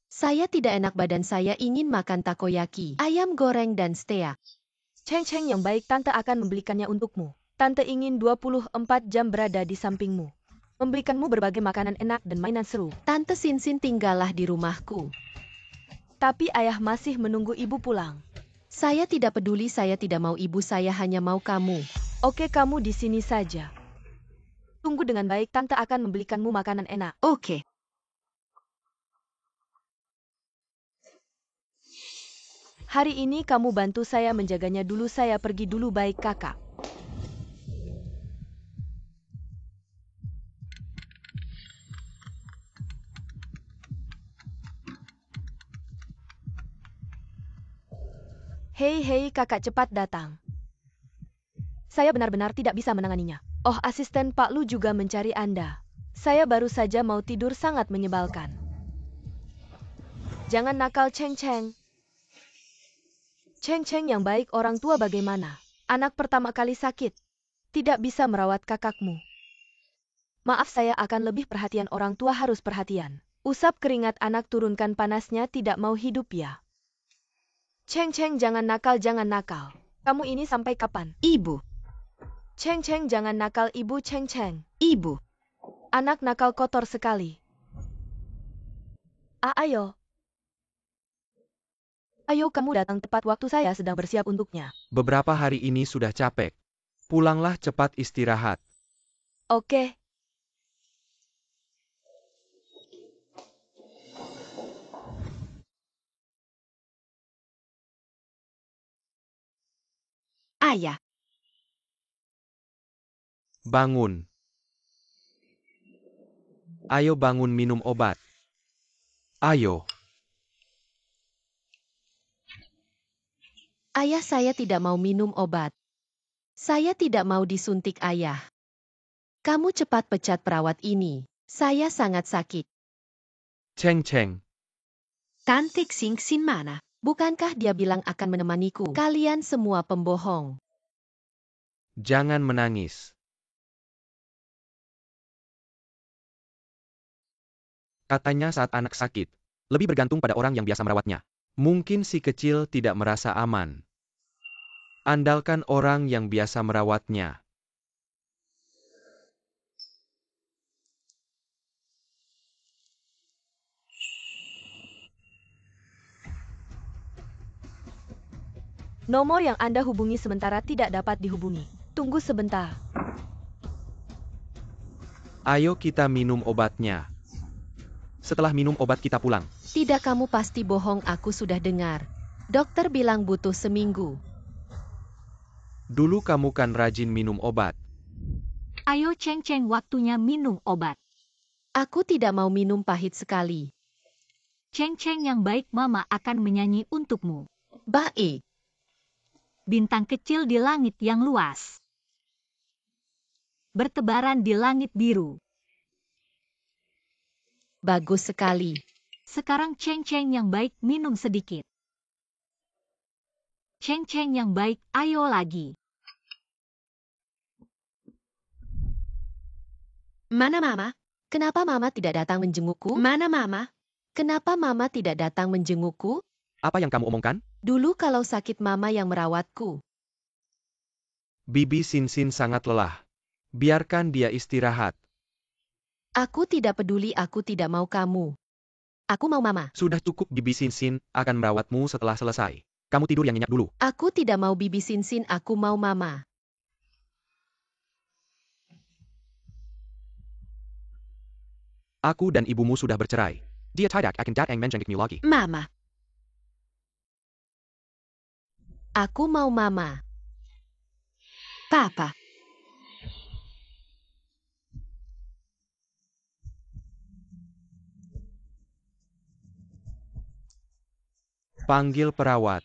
Saya tidak enak badan, saya ingin makan takoyaki, ayam goreng dan steak.
Cheng Cheng yang baik, tante akan membelikannya untukmu. Tante ingin 24 jam berada di sampingmu. Memberikanmu berbagai makanan enak dan mainan seru.
Tante Sinsin, tinggallah di rumahku.
Tapi ayah masih menunggu ibu pulang.
Saya tidak peduli, saya tidak mau ibu, saya hanya mau kamu.
Oke, kamu di sini saja. Tunggu dengan baik, tante akan membelikanmu makanan enak.
Oke.
Hari ini kamu bantu saya menjaganya dulu, saya pergi dulu, baik kakak. Hei kakak, cepat datang. Saya benar-benar tidak bisa menanganinya. Oh, asisten Pak Lu juga mencari Anda. Saya baru saja mau tidur, sangat menyebalkan. Jangan nakal Cheng Cheng. Cheng Cheng yang baik, orang tua bagaimana? Anak pertama kali sakit. Tidak bisa merawat kakakmu. Maaf, saya akan lebih perhatian, orang tua harus perhatian. Usap keringat anak, turunkan panasnya, tidak mau hidup ya. Cheng Cheng, jangan nakal, jangan nakal. Kamu ini sampai kapan?
Ibu.
Cheng Cheng, jangan nakal, ibu. Cheng Cheng.
Ibu.
Anak nakal kotor sekali. Ayo. Ayo, kamu datang tepat waktu, saya sedang bersiap untuknya.
Beberapa hari ini sudah capek. Pulanglah, cepat istirahat.
Oke.
Ayah.
Bangun. Ayo bangun, minum obat. Ayo.
Ayah, saya tidak mau minum obat. Saya tidak mau disuntik, ayah. Kamu cepat pecat perawat ini. Saya sangat sakit.
Cheng Cheng.
Tante Xingxin mana?
Bukankah dia bilang akan menemaniku? Kalian semua pembohong.
Jangan menangis. Katanya saat anak sakit, lebih bergantung pada orang yang biasa merawatnya. Mungkin si kecil tidak merasa aman. Andalkan orang yang biasa merawatnya.
Nomor yang Anda hubungi sementara tidak dapat dihubungi. Tunggu sebentar.
Ayo kita minum obatnya. Setelah minum obat kita pulang.
Tidak, kamu pasti bohong, aku sudah dengar. Dokter bilang butuh seminggu.
Dulu kamu kan rajin minum obat.
Ayo Cheng Cheng, waktunya minum obat.
Aku tidak mau minum pahit sekali.
Cheng Cheng yang baik, Mama akan menyanyi untukmu.
Baik.
Bintang kecil di langit yang luas. Bertebaran di langit biru.
Bagus sekali.
Sekarang Cheng Cheng yang baik minum sedikit. Cheng Cheng yang baik, ayo lagi.
Mana Mama? Kenapa Mama tidak datang menjengukku? Mana Mama? Kenapa Mama tidak datang menjengukku?
Apa yang kamu omongkan?
Dulu kalau sakit Mama yang merawatku.
Bibi Sinsin sangat lelah. Biarkan dia istirahat.
Aku tidak peduli, aku tidak mau kamu. Aku mau Mama.
Sudah cukup, Bibi Sinsin akan merawatmu setelah selesai. Kamu tidur yang nyenyak dulu.
Aku tidak mau Bibi Sinsin, aku mau Mama.
Aku dan ibumu sudah bercerai. Dia tidak akan datang menjengukmu lagi.
Mama. Aku mau Mama. Papa.
Panggil perawat.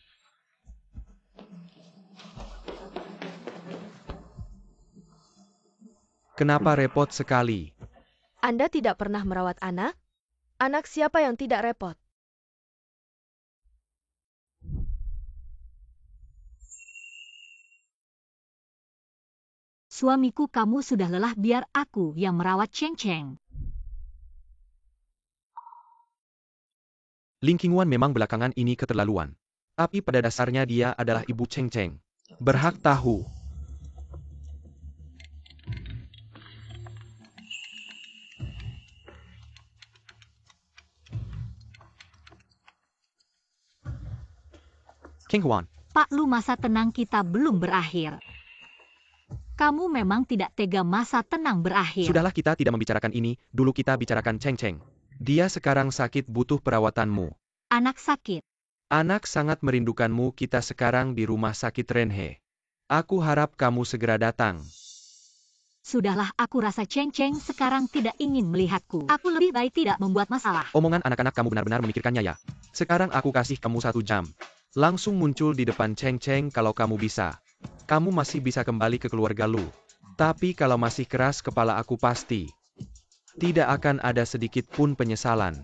Kenapa repot sekali?
Anda tidak pernah merawat anak? Anak siapa yang tidak repot?
Suamiku, kamu sudah lelah, biar aku yang merawat Cheng Cheng.
Ling Qingwan memang belakangan ini keterlaluan. Tapi pada dasarnya dia adalah ibu Cheng Cheng. Berhak tahu. Qingwan.
Pak Lu, masa tenang kita belum berakhir. Kamu memang tidak tega masa tenang berakhir.
Sudahlah, kita tidak membicarakan ini, dulu kita bicarakan Cheng Cheng. Dia sekarang sakit, butuh perawatanmu.
Anak sakit.
Anak sangat merindukanmu, kita sekarang di rumah sakit Renhe. Aku harap kamu segera datang.
Sudahlah, aku rasa Cheng Cheng sekarang tidak ingin melihatku. Aku lebih baik tidak membuat masalah.
Omongan anak-anak kamu benar-benar memikirkannya ya. Sekarang aku kasih kamu 1 jam. Langsung muncul di depan Cheng Cheng kalau kamu bisa. Kamu masih bisa kembali ke keluarga Lu. Tapi kalau masih keras kepala, aku pasti tidak akan ada sedikit pun penyesalan.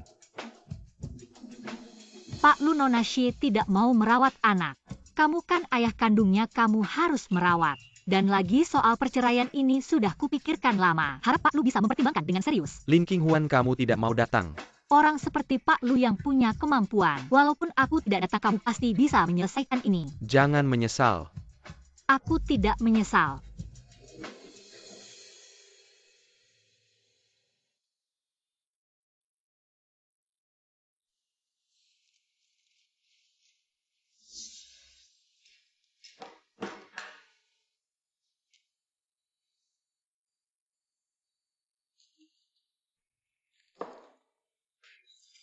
Pak Lu, Nona Xie tidak mau merawat anak. Kamu kan ayah kandungnya, kamu harus merawat. Dan lagi soal perceraian ini sudah kupikirkan lama. Harap Pak Lu bisa mempertimbangkan dengan serius.
Ling Qingwan, kamu tidak mau datang.
Orang seperti Pak Lu yang punya kemampuan. Walaupun aku tidak datang, kamu pasti bisa menyelesaikan ini.
Jangan menyesal.
Aku tidak menyesal.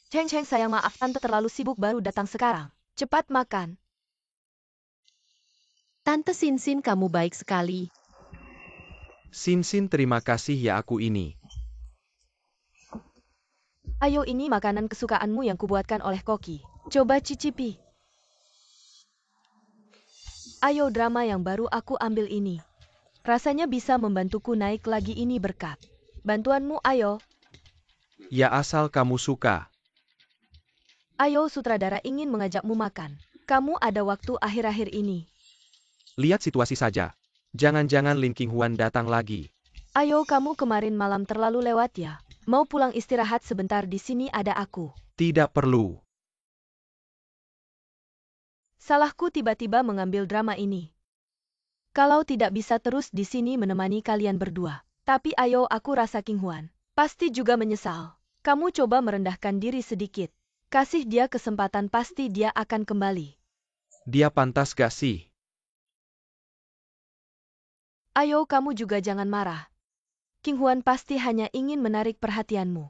Cheng Cheng, sayang, maaf, tante terlalu sibuk, baru datang sekarang. Cepat makan.
Tante Sinsin, kamu baik sekali.
Sinsin, terima kasih ya, aku ini.
Ayo, ini makanan kesukaanmu yang kubuatkan oleh Koki. Coba cicipi. Ayo, drama yang baru aku ambil ini. Rasanya bisa membantuku naik lagi, ini berkat bantuanmu, ayo.
Ya, asal kamu suka.
Ayo, sutradara ingin mengajakmu makan. Kamu ada waktu akhir-akhir ini.
Lihat situasi saja. Jangan-jangan Ling Qingwan datang lagi.
Ayo, kamu kemarin malam terlalu lewat ya. Mau pulang istirahat sebentar, di sini ada aku.
Tidak perlu.
Salahku tiba-tiba mengambil drama ini. Kalau tidak bisa terus di sini menemani kalian berdua. Tapi ayo, aku rasa Qingwan pasti juga menyesal. Kamu coba merendahkan diri sedikit. Kasih dia kesempatan, pasti dia akan kembali.
Dia pantas gak sih?
Ayo, kamu juga jangan marah. Qingwan pasti hanya ingin menarik perhatianmu.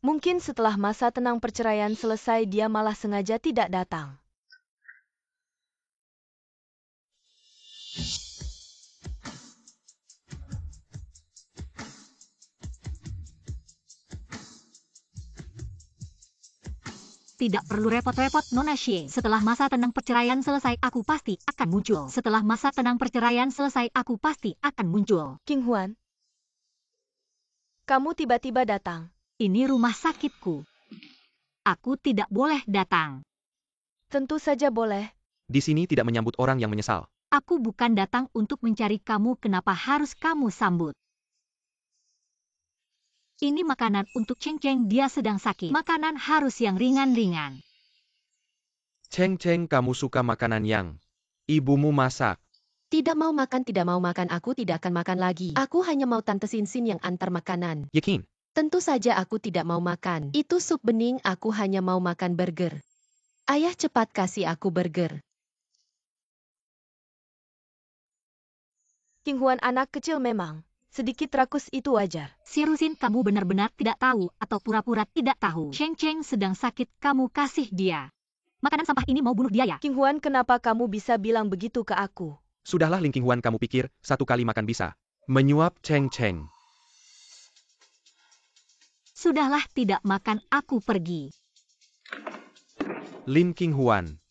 Mungkin setelah masa tenang perceraian selesai dia malah sengaja tidak datang.
Tidak perlu repot-repot, Nona Xie. Setelah masa tenang perceraian selesai, aku pasti akan muncul. Setelah masa tenang perceraian selesai, aku pasti akan muncul.
King Huan, kamu tiba-tiba datang.
Ini rumah sakitku. Aku tidak boleh datang.
Tentu saja boleh.
Di sini tidak menyambut orang yang menyesal.
Aku bukan datang untuk mencari kamu, kenapa harus kamu sambut? Ini makanan untuk Cheng Cheng, dia sedang sakit. Makanan harus yang ringan-ringan.
Cheng Cheng, kamu suka makanan yang ibumu masak.
Tidak mau makan, aku tidak akan makan lagi. Aku hanya mau Tante Sinsin yang antar makanan.
Yakin?
Tentu saja aku tidak mau makan. Itu sup bening, aku hanya mau makan burger. Ayah cepat kasih aku burger.
King Huan anak kecil memang. Sedikit rakus itu wajar.
Sirusin, kamu benar-benar tidak tahu atau pura-pura tidak tahu. Cheng Cheng sedang sakit, kamu kasih dia. Makanan sampah ini mau bunuh dia ya?
King Huan, kenapa kamu bisa bilang begitu ke aku?
Sudahlah Ling King Huan, kamu pikir satu kali makan bisa menyuap Cheng Cheng.
Sudahlah, tidak makan, aku pergi.
Lin King Huan.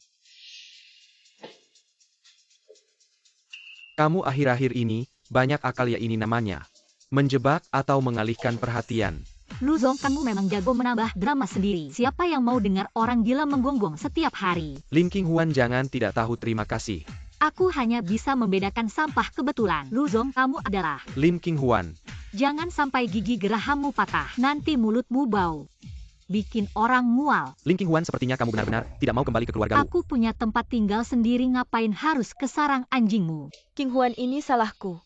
Kamu akhir-akhir ini banyak akal ya, ini namanya menjebak atau mengalihkan perhatian.
Luzong, kamu memang jago menambah drama sendiri. Siapa yang mau dengar orang gila menggonggong setiap hari?
Lin King Huan, jangan tidak tahu terima kasih.
Aku hanya bisa membedakan sampah kebetulan. Luzong, kamu adalah
Lin King Huan.
Jangan sampai gigi gerahammu patah, nanti mulutmu bau. Bikin orang mual.
Lin King Huan, sepertinya kamu benar-benar tidak mau kembali ke keluargamu.
Aku punya tempat tinggal sendiri, ngapain harus ke sarang anjingmu?
King Huan, ini salahku.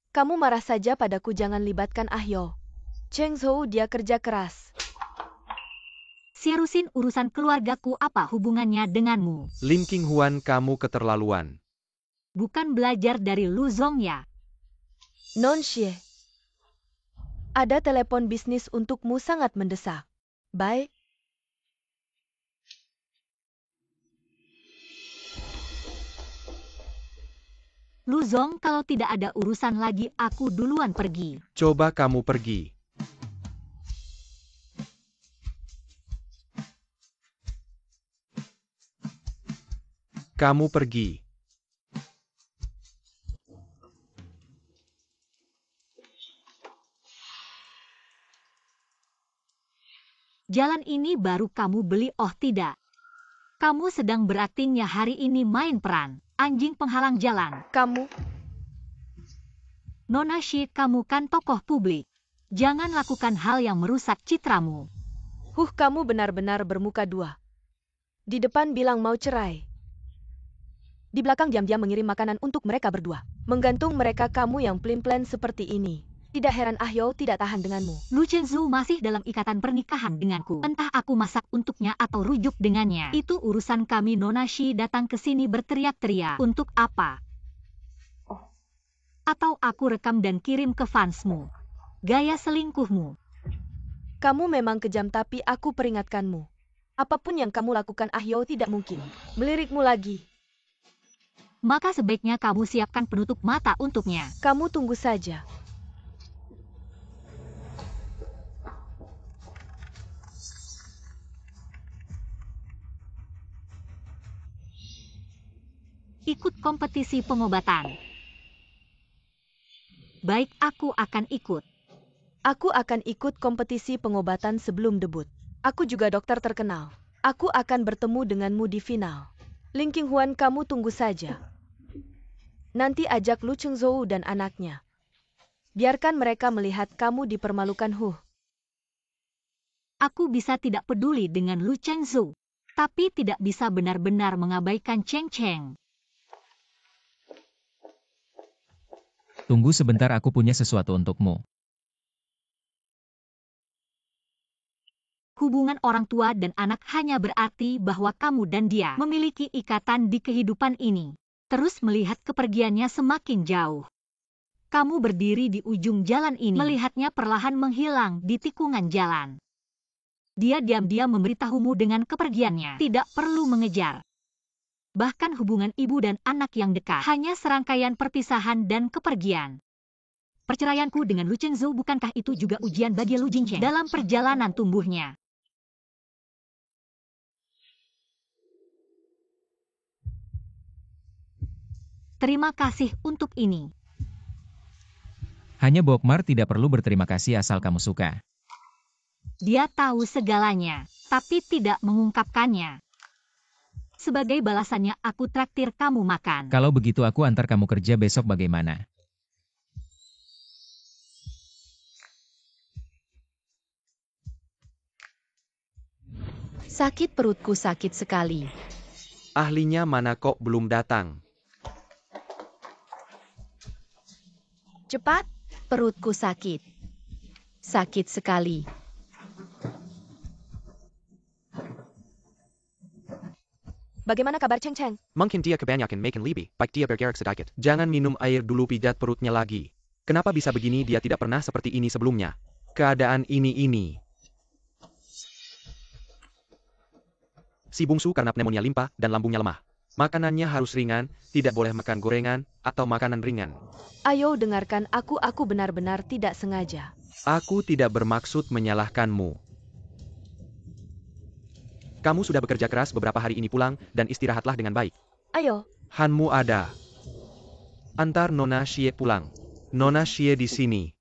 Kamu marah saja padaku, jangan libatkan Ahyo. Cheng Zhou, dia kerja keras.
Sirusin urusan keluargaku, apa hubungannya denganmu?
Lin King Huan, kamu keterlaluan.
Bukan belajar dari Luzong ya?
Non Xie. Ada telepon bisnis untukmu, sangat mendesak. Bye.
Luzong, kalau tidak ada urusan lagi, aku duluan pergi.
Coba kamu pergi. Kamu pergi.
Jalan ini baru kamu beli, oh tidak. Kamu sedang beraktingnya hari ini, main peran anjing penghalang jalan.
Kamu,
Nona Xie, kamu kan tokoh publik. Jangan lakukan hal yang merusak citramu.
kamu benar-benar bermuka dua. Di depan bilang mau cerai. Di belakang diam-diam mengirim makanan untuk mereka berdua. Menggantung mereka, kamu yang pelin-pelan seperti ini. Tidak heran Ahyo tidak tahan denganmu.
Lu Chengzu masih dalam ikatan pernikahan denganku. Entah aku masak untuknya atau rujuk dengannya. Itu urusan kami. Nona Xie datang ke sini berteriak-teriak. Untuk apa? Atau aku rekam dan kirim ke fansmu. Gaya selingkuhmu.
Kamu memang kejam, tapi aku peringatkanmu. Apapun yang kamu lakukan, Ahyo tidak mungkin melirikmu lagi.
Maka sebaiknya kamu siapkan penutup mata untuknya.
Kamu tunggu saja.
Ikut kompetisi pengobatan. Baik, aku akan ikut.
Aku akan ikut kompetisi pengobatan sebelum debut. Aku juga dokter terkenal. Aku akan bertemu denganmu di final. Ling King Huan, kamu tunggu saja. Nanti ajak Lu Chengzhou dan anaknya. Biarkan mereka melihat kamu dipermalukan.
Aku bisa tidak peduli dengan Lu Chengzhou, tapi tidak bisa benar-benar mengabaikan Cheng Cheng.
Tunggu sebentar, aku punya sesuatu untukmu.
Hubungan orang tua dan anak hanya berarti bahwa kamu dan dia memiliki ikatan di kehidupan ini. Terus melihat kepergiannya semakin jauh. Kamu berdiri di ujung jalan ini, melihatnya perlahan menghilang di tikungan jalan. Dia diam-diam memberitahumu dengan kepergiannya. Tidak perlu mengejar. Bahkan hubungan ibu dan anak yang dekat hanya serangkaian perpisahan dan kepergian. Perceraianku dengan Lu Chengzhou, bukankah itu juga ujian bagi Lu Jingcheng dalam perjalanan tumbuhnya? Terima kasih untuk ini.
Hanya Bokmar tidak perlu berterima kasih asal kamu suka.
Dia tahu segalanya, tapi tidak mengungkapkannya. Sebagai balasannya aku traktir kamu makan.
Kalau begitu aku antar kamu kerja besok bagaimana?
Sakit perutku, sakit sekali.
Ahlinya mana kok belum datang?
Cepat, perutku sakit. Sakit sekali.
Bagaimana kabar Cheng Cheng?
Mungkin dia kebanyakan makan lebih baik dia bergerak sedikit. Jangan minum air dulu, pijat perutnya lagi. Kenapa bisa begini? Dia tidak pernah seperti ini sebelumnya. Keadaan ini. Si bungsu karena pneumonia limpa dan lambungnya lemah. Makanannya harus ringan, tidak boleh makan gorengan atau makanan ringan.
Ayo dengarkan aku benar-benar tidak sengaja.
Aku tidak bermaksud menyalahkanmu. Kamu sudah bekerja keras beberapa hari ini, pulang dan istirahatlah dengan baik.
Ayo.
Hanmu ada. Antar Nona Xie pulang. Nona Xie di sini.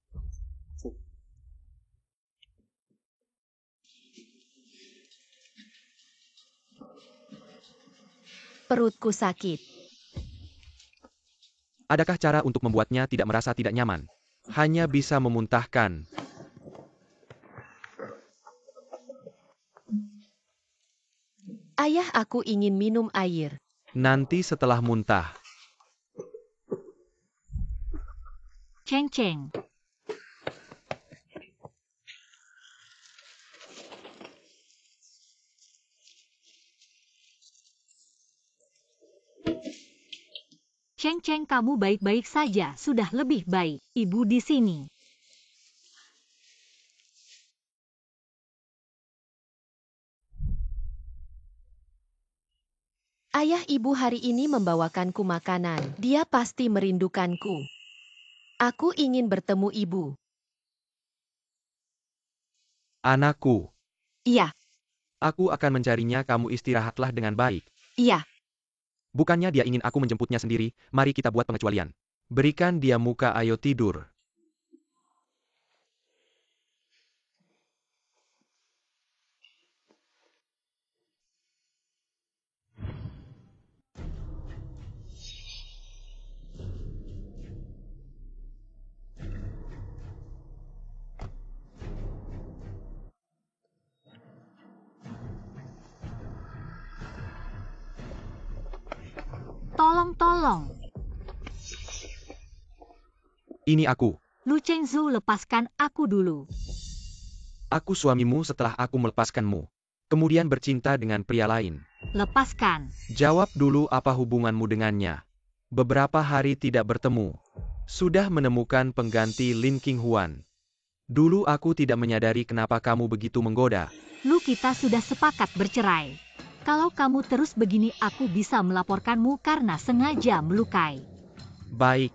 Perutku sakit.
Adakah cara untuk membuatnya tidak merasa tidak nyaman? Hanya bisa memuntahkan.
Ayah, aku ingin minum air.
Nanti setelah muntah.
Cheng Cheng. Cheng Cheng, kamu baik-baik saja, sudah lebih baik. Ibu di sini.
Ayah, ibu hari ini membawakanku makanan. Dia pasti merindukanku. Aku ingin bertemu ibu.
Anakku.
Iya,
Aku akan mencarinya, kamu istirahatlah dengan baik.
iya.
Bukannya dia ingin aku menjemputnya sendiri, mari kita buat pengecualian. Berikan dia muka, ayo tidur.
Tolong.
Ini aku.
Lu Chengzhou, lepaskan aku dulu.
Aku suamimu setelah aku melepaskanmu. Kemudian bercinta dengan pria lain.
Lepaskan.
Jawab dulu, apa hubunganmu dengannya? Beberapa hari tidak bertemu. Sudah menemukan pengganti Lin Qinghuan. Dulu aku tidak menyadari kenapa kamu begitu menggoda.
Lu, kita sudah sepakat bercerai. Kalau kamu terus begini, aku bisa melaporkanmu karena sengaja melukai.
Baik.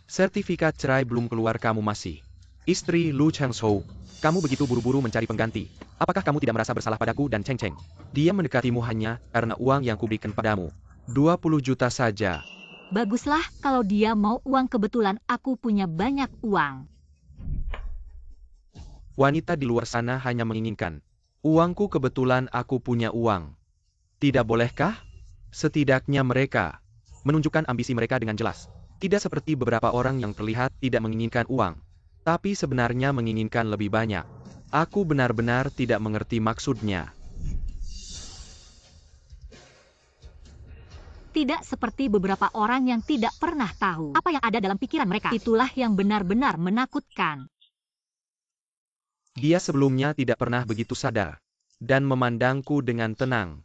Sertifikat cerai belum keluar, kamu masih istri Lu Chengzhou. Kamu begitu buru-buru mencari pengganti. Apakah kamu tidak merasa bersalah padaku dan Cheng Cheng? Dia mendekatimu hanya karena uang yang kuberikan padamu. 20 juta saja.
Baguslah, kalau dia mau uang, kebetulan aku punya banyak uang.
Wanita di luar sana hanya menginginkan uangku, kebetulan aku punya uang. Tidak bolehkah? Setidaknya mereka menunjukkan ambisi mereka dengan jelas. Tidak seperti beberapa orang yang terlihat tidak menginginkan uang, tapi sebenarnya menginginkan lebih banyak. Aku benar-benar tidak mengerti maksudnya.
Tidak seperti beberapa orang yang tidak pernah tahu apa yang ada dalam pikiran mereka. Itulah yang benar-benar menakutkan.
Dia sebelumnya tidak pernah begitu sadar dan memandangku dengan tenang.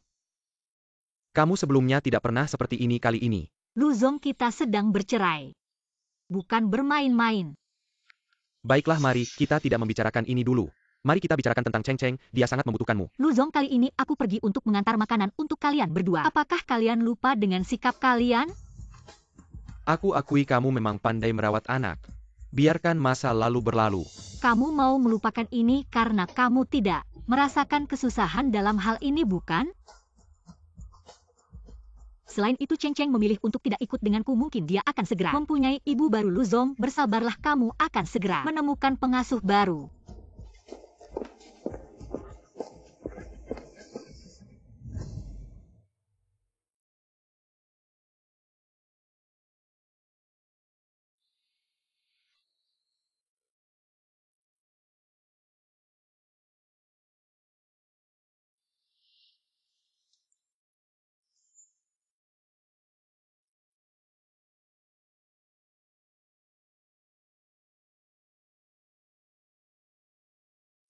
Kamu sebelumnya tidak pernah seperti ini kali ini.
Lu Zong, kita sedang bercerai. Bukan bermain-main.
Baiklah, mari kita tidak membicarakan ini dulu. Mari kita bicarakan tentang Cheng Cheng, dia sangat membutuhkanmu.
Luzong, kali ini aku pergi untuk mengantar makanan untuk kalian berdua. Apakah kalian lupa dengan sikap kalian?
Aku akui kamu memang pandai merawat anak. Biarkan masa lalu berlalu.
Kamu mau melupakan ini karena kamu tidak merasakan kesusahan dalam hal ini, bukan? Selain itu, Cheng Cheng memilih untuk tidak ikut denganku. Mungkin dia akan segera mempunyai ibu baru. Luzong, bersabarlah, kamu akan segera menemukan pengasuh baru.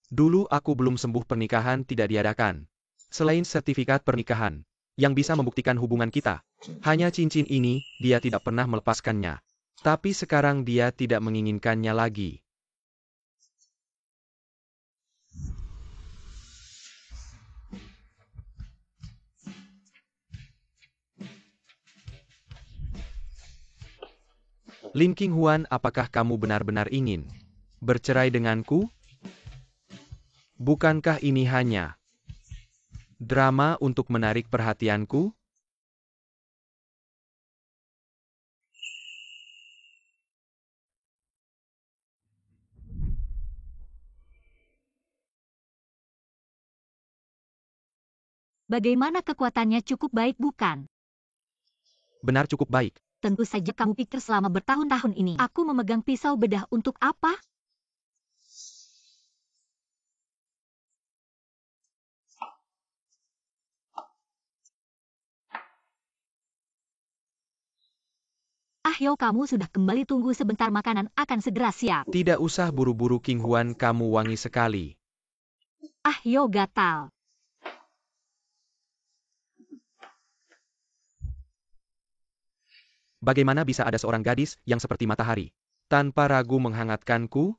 Dulu aku belum sembuh, pernikahan tidak diadakan. Selain sertifikat pernikahan, yang bisa membuktikan hubungan kita. Hanya cincin ini, dia tidak pernah melepaskannya. Tapi sekarang dia tidak menginginkannya lagi. Lin Qinghuan, apakah kamu benar-benar ingin bercerai denganku? Bukankah ini hanya drama untuk menarik perhatianku?
Bagaimana kekuatannya cukup baik, bukan?
Benar, cukup baik.
Tentu saja kamu pikir selama bertahun-tahun ini aku memegang pisau bedah untuk apa? Yo, kamu sudah kembali, tunggu sebentar, makanan akan segera siap.
Tidak usah buru-buru, Qinghuan, kamu wangi sekali.
Yo, gatal.
Bagaimana bisa ada seorang gadis yang seperti matahari tanpa ragu menghangatkanku?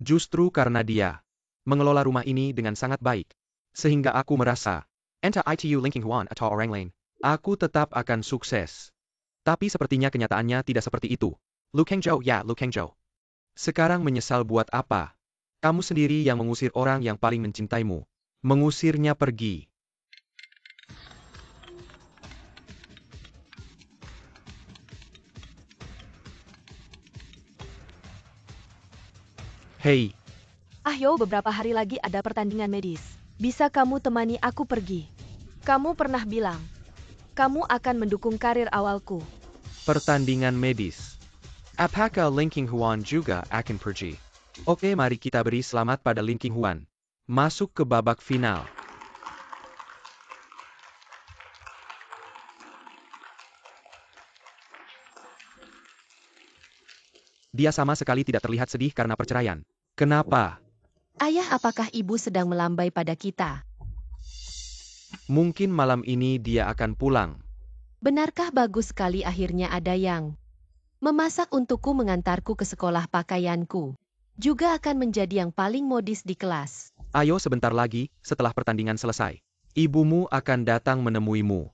Justru karena dia mengelola rumah ini dengan sangat baik, sehingga aku merasa, entah itu Lin Qinghuan atau orang lain, aku tetap akan sukses. Tapi sepertinya kenyataannya tidak seperti itu. Lu Kengzhou, ya Lu Kengzhou. Sekarang menyesal buat apa? Kamu sendiri yang mengusir orang yang paling mencintaimu. Mengusirnya pergi. Hei.
Yo, beberapa hari lagi ada pertandingan medis. Bisa kamu temani aku pergi? Kamu pernah bilang kamu akan mendukung karir awalku.
Pertandingan medis. Apakah Lin Qinghuan juga akan pergi? Oke, mari kita beri selamat pada Lin Qinghuan. Masuk ke babak final. Dia sama sekali tidak terlihat sedih karena perceraian. Kenapa?
Ayah, apakah ibu sedang melambai pada kita?
Mungkin malam ini dia akan pulang.
Benarkah? Bagus sekali, akhirnya ada yang memasak untukku, mengantarku ke sekolah. Pakaianku juga akan menjadi yang paling modis di kelas.
Ayo, sebentar lagi, setelah pertandingan selesai, ibumu akan datang menemuimu.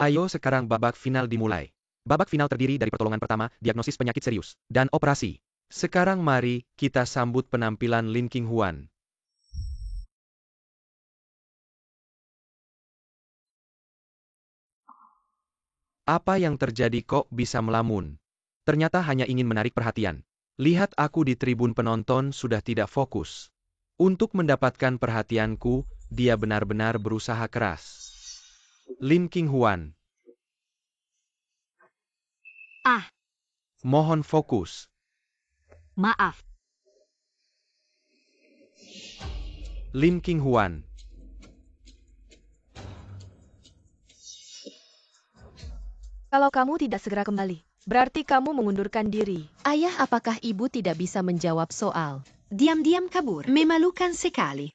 Ayo, sekarang babak final dimulai. Babak final terdiri dari pertolongan pertama, diagnosis penyakit serius, dan operasi. Sekarang mari kita sambut penampilan Lin Qinghuan. Apa yang terjadi, kok bisa melamun? Ternyata hanya ingin menarik perhatian. Lihat, aku di tribun penonton sudah tidak fokus. Untuk mendapatkan perhatianku, dia benar-benar berusaha keras. Lin Qinghuan. Mohon fokus.
Maaf.
Lin Qinghuan.
Kalau kamu tidak segera kembali, berarti kamu mengundurkan diri.
Ayah, apakah ibu tidak bisa menjawab soal?
Diam-diam kabur, memalukan sekali.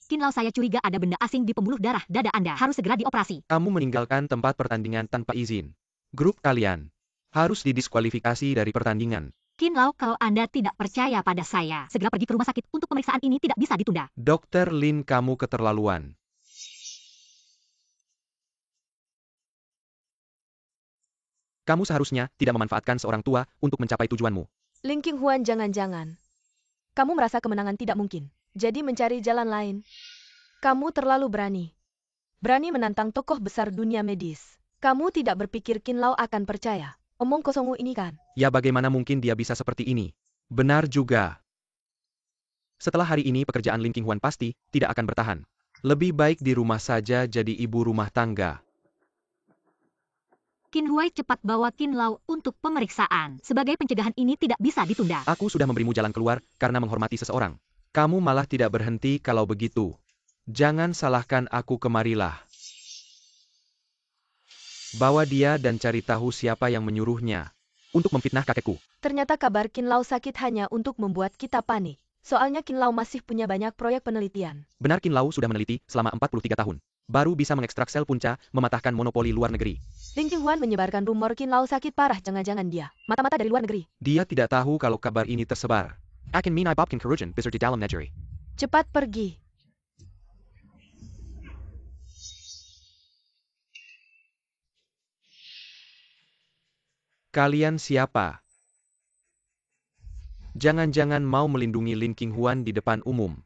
Kinlau, saya curiga ada benda asing di pembuluh darah dada Anda. Harus segera dioperasi.
Kamu meninggalkan tempat pertandingan tanpa izin. Grup kalian Harus didiskualifikasi dari pertandingan.
Qin Lao, kalau Anda tidak percaya pada saya, segera pergi ke rumah sakit. Untuk pemeriksaan ini tidak bisa ditunda.
Dokter Lin, kamu keterlaluan. Kamu seharusnya tidak memanfaatkan seorang tua untuk mencapai tujuanmu.
Lin Qinghuan, jangan-jangan. Kamu merasa kemenangan tidak mungkin. Jadi mencari jalan lain. Kamu terlalu berani. Berani menantang tokoh besar dunia medis. Kamu tidak berpikir Qin Lao akan percaya. Omong kosongmu ini kan?
Ya, bagaimana mungkin dia bisa seperti ini? Benar juga. Setelah hari ini pekerjaan Lin Qinghuan pasti tidak akan bertahan. Lebih baik di rumah saja jadi ibu rumah tangga.
Qin Huai, cepat bawa Qin Lao untuk pemeriksaan. Sebagai pencegahan ini tidak bisa ditunda.
Aku sudah memberimu jalan keluar karena menghormati seseorang. Kamu malah tidak berhenti kalau begitu. Jangan salahkan aku, kemarilah. Bawa dia dan cari tahu siapa yang menyuruhnya untuk memfitnah kakekku.
Ternyata kabar Qin Lao sakit hanya untuk membuat kita panik. Soalnya Qin Lao masih punya banyak proyek penelitian.
Benar, Qin Lao sudah meneliti selama 43 tahun. Baru bisa mengekstrak sel punca, mematahkan monopoli luar negeri.
Lin Qinghuan menyebarkan rumor Qin Lao sakit parah, jangan-jangan dia mata-mata dari luar negeri.
Dia tidak tahu kalau kabar ini tersebar. Akan minai Bobkin Kerujan besar di dalam negeri.
Cepat pergi.
Kalian siapa? Jangan-jangan mau melindungi Lin Qinghuan di depan umum.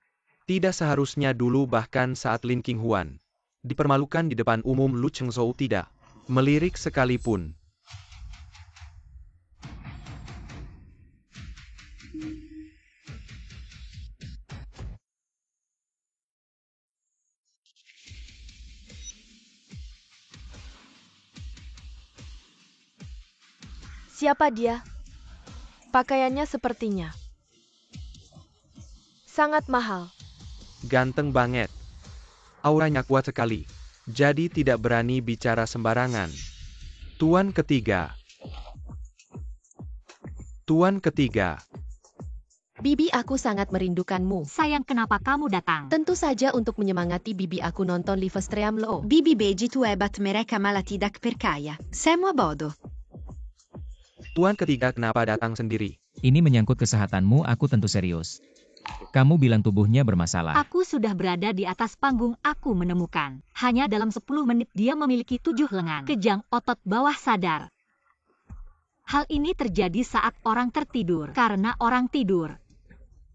Tidak seharusnya dulu, bahkan saat Lin Qinghuan dipermalukan di depan umum, Lu Chengzhou tidak melirik sekalipun.
Siapa dia? Pakaiannya sepertinya sangat mahal.
Ganteng banget. Auranya kuat sekali. Jadi tidak berani bicara sembarangan. Tuan ketiga. Tuan ketiga.
Bibi, aku sangat merindukanmu.
Sayang, kenapa kamu datang?
Tentu saja untuk menyemangati bibi aku nonton Livestream lo.
Bibi beji tu ebat mereka malah tidak percaya. Semua bodoh.
Tuan ketiga, kenapa datang sendiri?
Ini menyangkut kesehatanmu, aku tentu serius. Kamu bilang tubuhnya bermasalah.
Aku sudah berada di atas panggung, aku menemukan. Hanya dalam 10 menit dia memiliki 7 lengan, kejang, otot bawah sadar. Hal ini terjadi saat orang tertidur. Karena orang tidur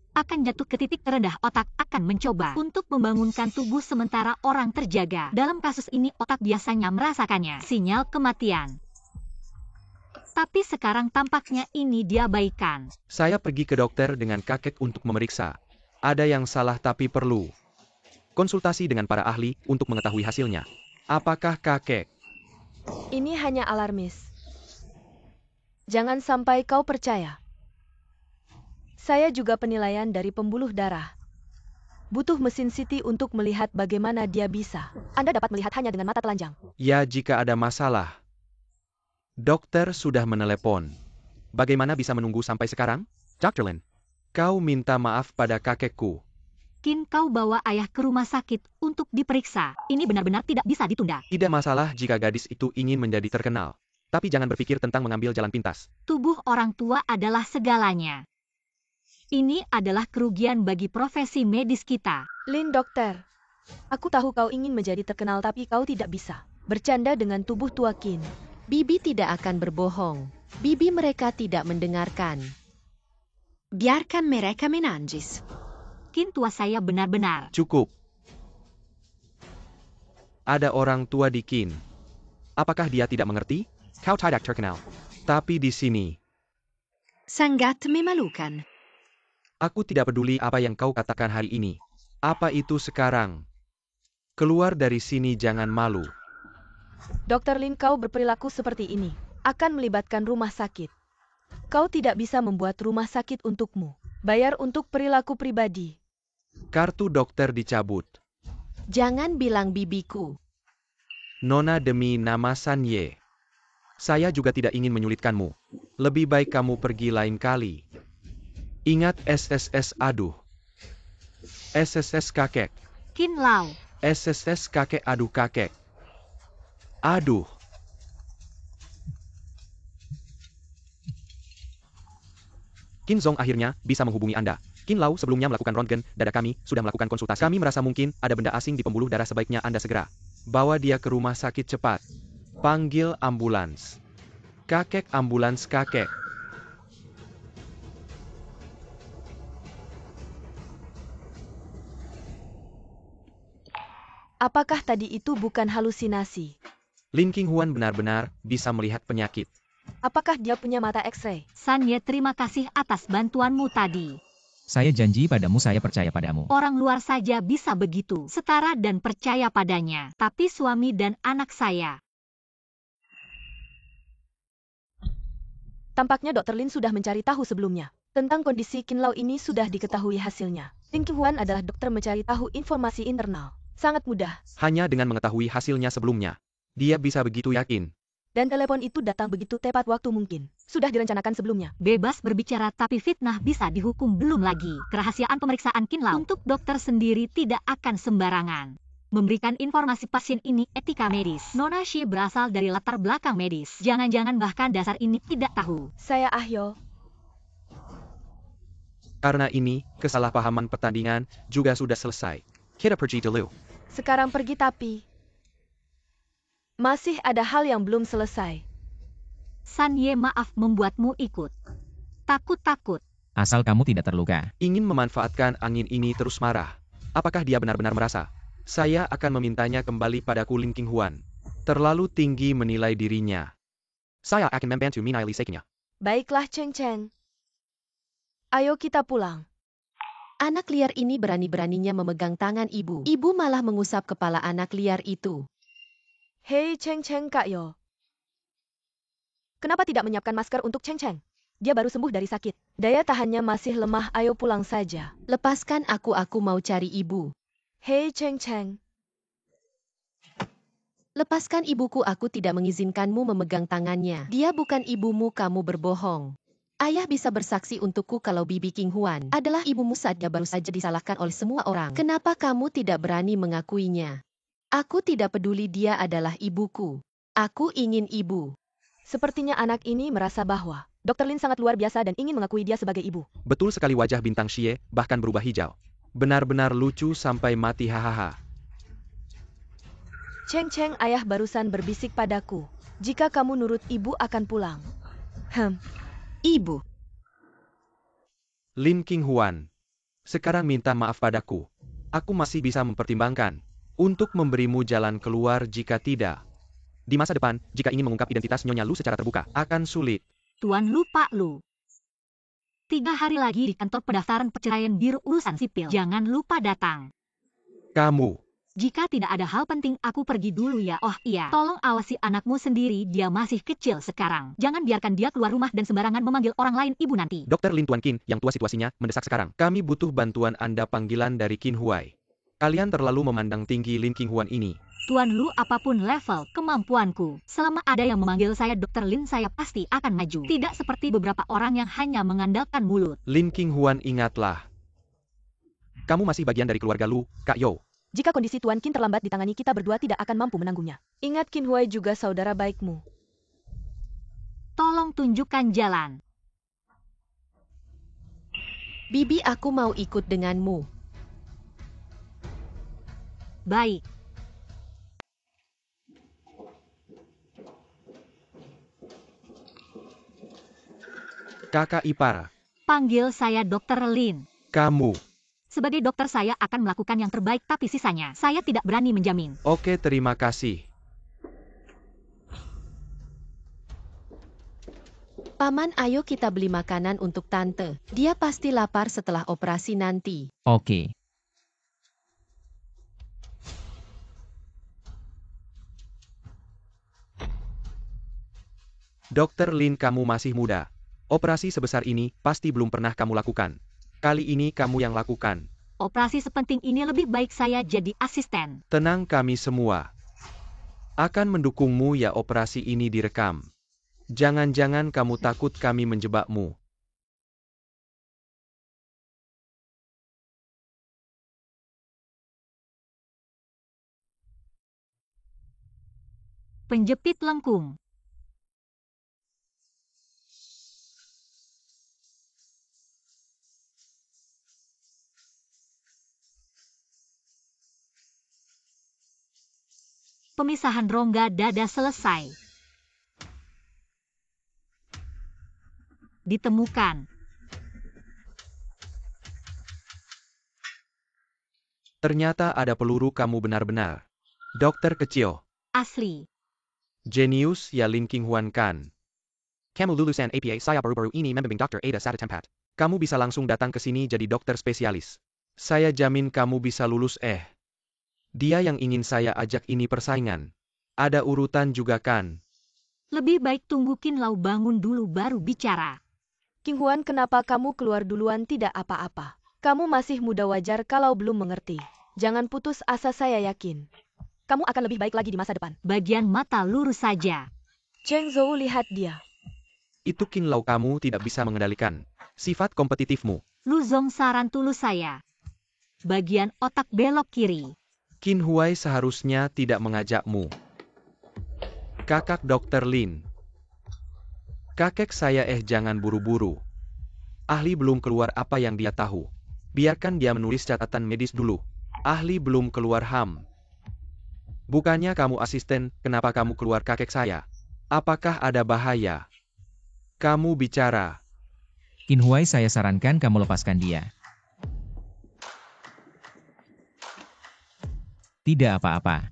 akan jatuh ke titik terendah, otak akan mencoba untuk membangunkan tubuh sementara orang terjaga. Dalam kasus ini otak biasanya merasakannya sinyal kematian. Tapi sekarang tampaknya ini diabaikan.
Saya pergi ke dokter dengan kakek untuk memeriksa. Ada yang salah, tapi perlu konsultasi dengan para ahli untuk mengetahui hasilnya. Apakah kakek?
Ini hanya alarmis. Jangan sampai kau percaya. Saya juga penilaian dari pembuluh darah. Butuh mesin CT untuk melihat bagaimana dia bisa. Anda dapat melihat hanya dengan mata telanjang.
Ya, jika ada masalah. Dokter sudah menelepon. Bagaimana bisa menunggu sampai sekarang? Dr. Lin, kau minta maaf pada kakekku.
Qin, kau bawa ayah ke rumah sakit untuk diperiksa. Ini benar-benar tidak bisa ditunda.
Tidak masalah jika gadis itu ingin menjadi terkenal. Tapi jangan berpikir tentang mengambil jalan pintas.
Tubuh orang tua adalah segalanya. Ini adalah kerugian bagi profesi medis kita.
Lin, dokter. Aku tahu kau ingin menjadi terkenal tapi kau tidak bisa bercanda dengan tubuh tua Qin.
Bibi tidak akan berbohong. Bibi mereka tidak mendengarkan.
Biarkan mereka menangis.
Qin, tua saya benar-benar.
Cukup. Ada orang tua di Qin. Apakah dia tidak mengerti? Kau tidak terkenal. Tapi di sini,
Sangat memalukan.
aku tidak peduli apa yang kau katakan hari ini. Apa itu sekarang? Keluar dari sini, jangan malu.
Dokter Lin, kau berperilaku seperti ini akan melibatkan rumah sakit. Kau tidak bisa membuat rumah sakit untukmu bayar untuk perilaku pribadi.
Kartu dokter dicabut.
Jangan bilang bibiku.
Nona, demi nama Sanye. Saya juga tidak ingin menyulitkanmu. Lebih baik kamu pergi lain kali. Ingat SSS, aduh. SSS kakek.
Qin Lao.
SSS kakek, aduh kakek. Aduh. Qin Zong akhirnya bisa menghubungi Anda. Qin Lau sebelumnya melakukan röntgen dada, kami sudah melakukan konsultasi. Kami merasa mungkin ada benda asing di pembuluh darah, sebaiknya Anda segera bawa dia ke rumah sakit cepat. Panggil ambulans. Kakek, ambulans kakek.
Apakah tadi itu bukan halusinasi?
Lin Qinghuan benar-benar bisa melihat penyakit.
Apakah dia punya mata X-ray?
Sanye, terima kasih atas bantuanmu tadi.
Saya janji padamu, saya percaya padamu.
Orang luar saja bisa begitu, setara dan percaya padanya. Tapi suami dan anak saya.
Tampaknya Dr. Lin sudah mencari tahu sebelumnya. Tentang kondisi Qin Lau ini sudah diketahui hasilnya. Lin Qinghuan adalah dokter mencari tahu informasi internal. Sangat mudah.
Hanya dengan mengetahui hasilnya sebelumnya, dia bisa begitu yakin.
Dan telepon itu datang begitu tepat waktu mungkin. Sudah direncanakan sebelumnya.
Bebas berbicara, tapi fitnah bisa dihukum. Belum lagi, kerahasiaan pemeriksaan Qin Lau untuk dokter sendiri tidak akan sembarangan. Memberikan informasi pasien ini etika medis. Nona Xie berasal dari latar belakang medis. Jangan-jangan bahkan dasar ini tidak tahu.
Saya Ahyo.
Karena ini, kesalahpahaman pertandingan juga sudah selesai. Kita pergi dulu.
Sekarang pergi, tapi masih ada hal yang belum selesai.
Sanye, maaf membuatmu ikut. Takut-takut.
Asal kamu tidak terluka.
Ingin memanfaatkan angin ini terus marah. Apakah dia benar-benar merasa? Saya akan memintanya kembali padaku. Lin Qinghuan terlalu tinggi menilai dirinya. Saya akan membantu menilai sekinya.
Baiklah, Cheng Cheng. Ayo kita pulang.
Anak liar ini berani-beraninya memegang tangan ibu. Ibu malah mengusap kepala anak liar itu.
Hei Cheng Cheng, Kak Yo. Kenapa tidak menyiapkan masker untuk Cheng Cheng? Dia baru sembuh dari sakit. Daya tahannya masih lemah, ayo pulang saja.
Lepaskan aku mau cari ibu.
Hei Cheng Cheng.
Lepaskan ibuku, aku tidak mengizinkanmu memegang tangannya. Dia bukan ibumu, kamu berbohong. Ayah bisa bersaksi untukku kalau Bibi Qinghuan adalah ibumu saat dia baru saja disalahkan oleh semua orang. Kenapa kamu tidak berani mengakuinya? Aku tidak peduli, dia adalah ibuku. Aku ingin ibu.
Sepertinya anak ini merasa bahwa Dr. Lin sangat luar biasa dan ingin mengakui dia sebagai ibu.
Betul sekali, wajah bintang Xie bahkan berubah hijau. Benar-benar lucu sampai mati, hahaha.
Cheng Cheng, ayah barusan berbisik padaku. Jika kamu nurut, ibu akan pulang.
Ibu.
Lin Qinghuan, sekarang minta maaf padaku. Aku masih bisa mempertimbangkan untuk memberimu jalan keluar. Jika tidak, di masa depan, jika ingin mengungkap identitas Nyonya Lu secara terbuka, akan sulit.
Tuan Lu, Pak Lu. 3 hari lagi di kantor pendaftaran perceraian Biro Urusan Sipil. Jangan lupa datang.
Kamu.
Jika tidak ada hal penting, aku pergi dulu ya. Oh iya, tolong awasi anakmu sendiri, dia masih kecil sekarang. Jangan biarkan dia keluar rumah dan sembarangan memanggil orang lain ibu nanti.
Dr. Lin, Tuan Qin, yang tua, situasinya mendesak sekarang. Kami butuh bantuan Anda. Panggilan dari Qin Huai. Kalian terlalu memandang tinggi Lin Qinghuan ini.
Tuan Lu, apapun level kemampuanku, selama ada yang memanggil saya Dr. Lin, saya pasti akan maju. Tidak seperti beberapa orang yang hanya mengandalkan mulut.
Lin Qinghuan, ingatlah. Kamu masih bagian dari keluarga Lu, Kak Yo.
Jika kondisi Tuan Qin terlambat ditangani, kita berdua tidak akan mampu menanggungnya. Ingat, Qin Huai juga saudara baikmu.
Tolong tunjukkan jalan.
Bibi, aku mau ikut denganmu.
Baik.
Kakak ipar.
Panggil saya Dr. Lin.
Kamu.
Sebagai dokter saya akan melakukan yang terbaik, tapi sisanya saya tidak berani menjamin.
Oke, terima kasih.
Paman, ayo kita beli makanan untuk tante. Dia pasti lapar setelah operasi nanti.
Oke.
Dr. Lin, kamu masih muda. Operasi sebesar ini pasti belum pernah kamu lakukan. Kali ini kamu yang lakukan.
Operasi sepenting ini lebih baik saya jadi asisten.
Tenang, kami semua akan mendukungmu ya. Operasi ini direkam. Jangan-jangan kamu takut kami menjebakmu.
Penjepit lengkung. Pemisahan rongga dada selesai. Ditemukan.
Ternyata ada peluru kamu benar-benar. Dokter kecil.
Asli.
Jenius ya Lin Qinghuan kan. Kamu lulusan APA saya baru-baru ini membimbing Dr. Ada satu tempat. Kamu bisa langsung datang ke sini jadi dokter spesialis. Saya jamin kamu bisa lulus. Dia yang ingin saya ajak ini persaingan. Ada urutan juga kan?
Lebih baik tunggu Qin Lau bangun dulu baru bicara.
Qinghuan, kenapa kamu keluar duluan? Tidak apa-apa. Kamu masih muda, wajar kalau belum mengerti. Jangan putus asa, saya yakin. Kamu akan lebih baik lagi di masa depan.
Bagian mata lurus saja.
Cheng Zhou, lihat dia.
Itu Qin Lau, kamu tidak bisa mengendalikan sifat kompetitifmu.
Lu Zong, saran tulus saya. Bagian otak belok kiri.
Qin Huai seharusnya tidak mengajakmu. Kakak Dr. Lin. Kakek saya, jangan buru-buru. Ahli belum keluar apa yang dia tahu. Biarkan dia menulis catatan medis dulu. Ahli belum keluar ham. Bukannya kamu asisten, kenapa kamu keluar kakek saya? Apakah ada bahaya? Kamu bicara.
Qin Huai, saya sarankan kamu lepaskan dia. Tidak apa-apa.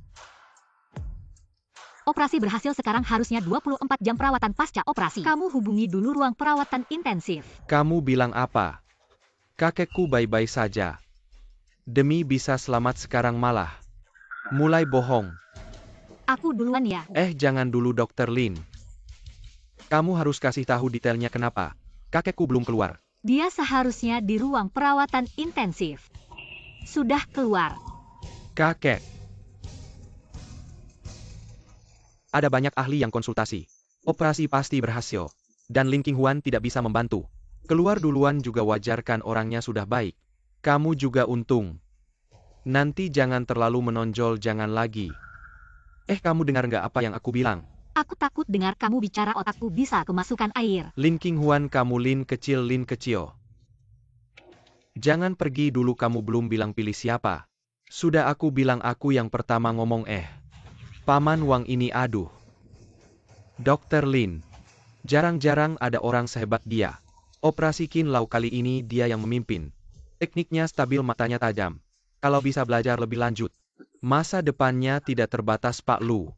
Operasi berhasil, sekarang harusnya 24 jam perawatan pasca operasi. Kamu hubungi dulu ruang perawatan intensif.
Kamu bilang apa? Kakekku baik-baik saja. Demi bisa selamat sekarang malah mulai bohong.
Aku duluan ya.
Jangan dulu Dr. Lin. Kamu harus kasih tahu detailnya kenapa kakekku belum keluar.
Dia seharusnya di ruang perawatan intensif. Sudah keluar.
Kakek. Ada banyak ahli yang konsultasi. Operasi pasti berhasil. Dan Lin Qinghuan tidak bisa membantu. Keluar duluan juga wajar kan, orangnya sudah baik. Kamu juga untung. Nanti jangan terlalu menonjol, jangan lagi. Kamu dengar nggak apa yang aku bilang?
Aku takut dengar kamu bicara, otakku bisa kemasukan air.
Lin Qinghuan, kamu Lin kecil, Lin kecil. Jangan pergi dulu, kamu belum bilang pilih siapa. Sudah aku bilang aku yang pertama ngomong. Paman Wang ini, aduh. Dr. Lin. Jarang-jarang ada orang sehebat dia. Operasi Qin Lau kali ini dia yang memimpin. Tekniknya stabil, matanya tajam. Kalau bisa belajar lebih lanjut, masa depannya tidak terbatas, Pak Lu.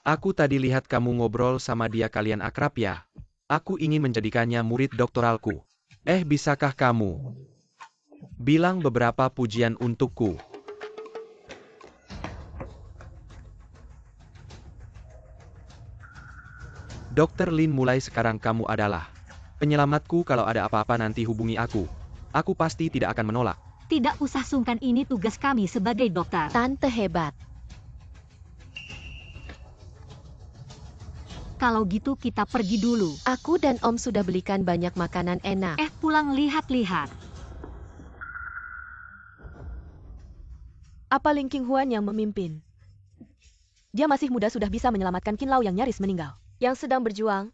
Aku tadi lihat kamu ngobrol sama dia, kalian akrab ya? Aku ingin menjadikannya murid doktoralku. Bisakah kamu bilang beberapa pujian untukku? Dr. Lin, mulai sekarang kamu adalah penyelamatku. Kalau ada apa-apa nanti hubungi aku. Aku pasti tidak akan menolak.
Tidak usah sungkan, ini tugas kami sebagai dokter.
Tante hebat.
Kalau gitu kita pergi dulu.
Aku dan Om sudah belikan banyak makanan enak.
Pulang lihat-lihat.
Apa Lin Qinghuan yang memimpin? Dia masih muda sudah bisa menyelamatkan Qin Lau yang nyaris meninggal. Yang sedang berjuang.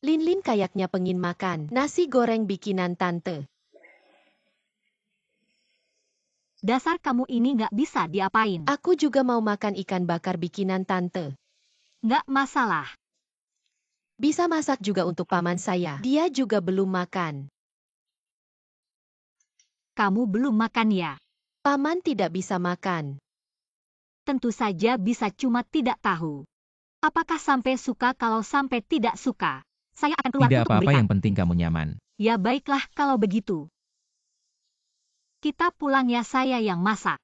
Lin kayaknya pengin makan nasi goreng bikinan tante.
Dasar kamu ini nggak bisa diapain.
Aku juga mau makan ikan bakar bikinan tante.
Nggak masalah.
Bisa masak juga untuk paman saya. Dia juga belum makan.
Kamu belum makan ya?
Paman tidak bisa makan.
Tentu saja bisa, cuma tidak tahu. Apakah sampai suka? Kalau sampai tidak suka, saya akan keluar
Tidak
untuk
apa-apa,
memberikan.
yang penting kamu nyaman.
Ya baiklah kalau begitu. Kita pulang ya, saya yang masak.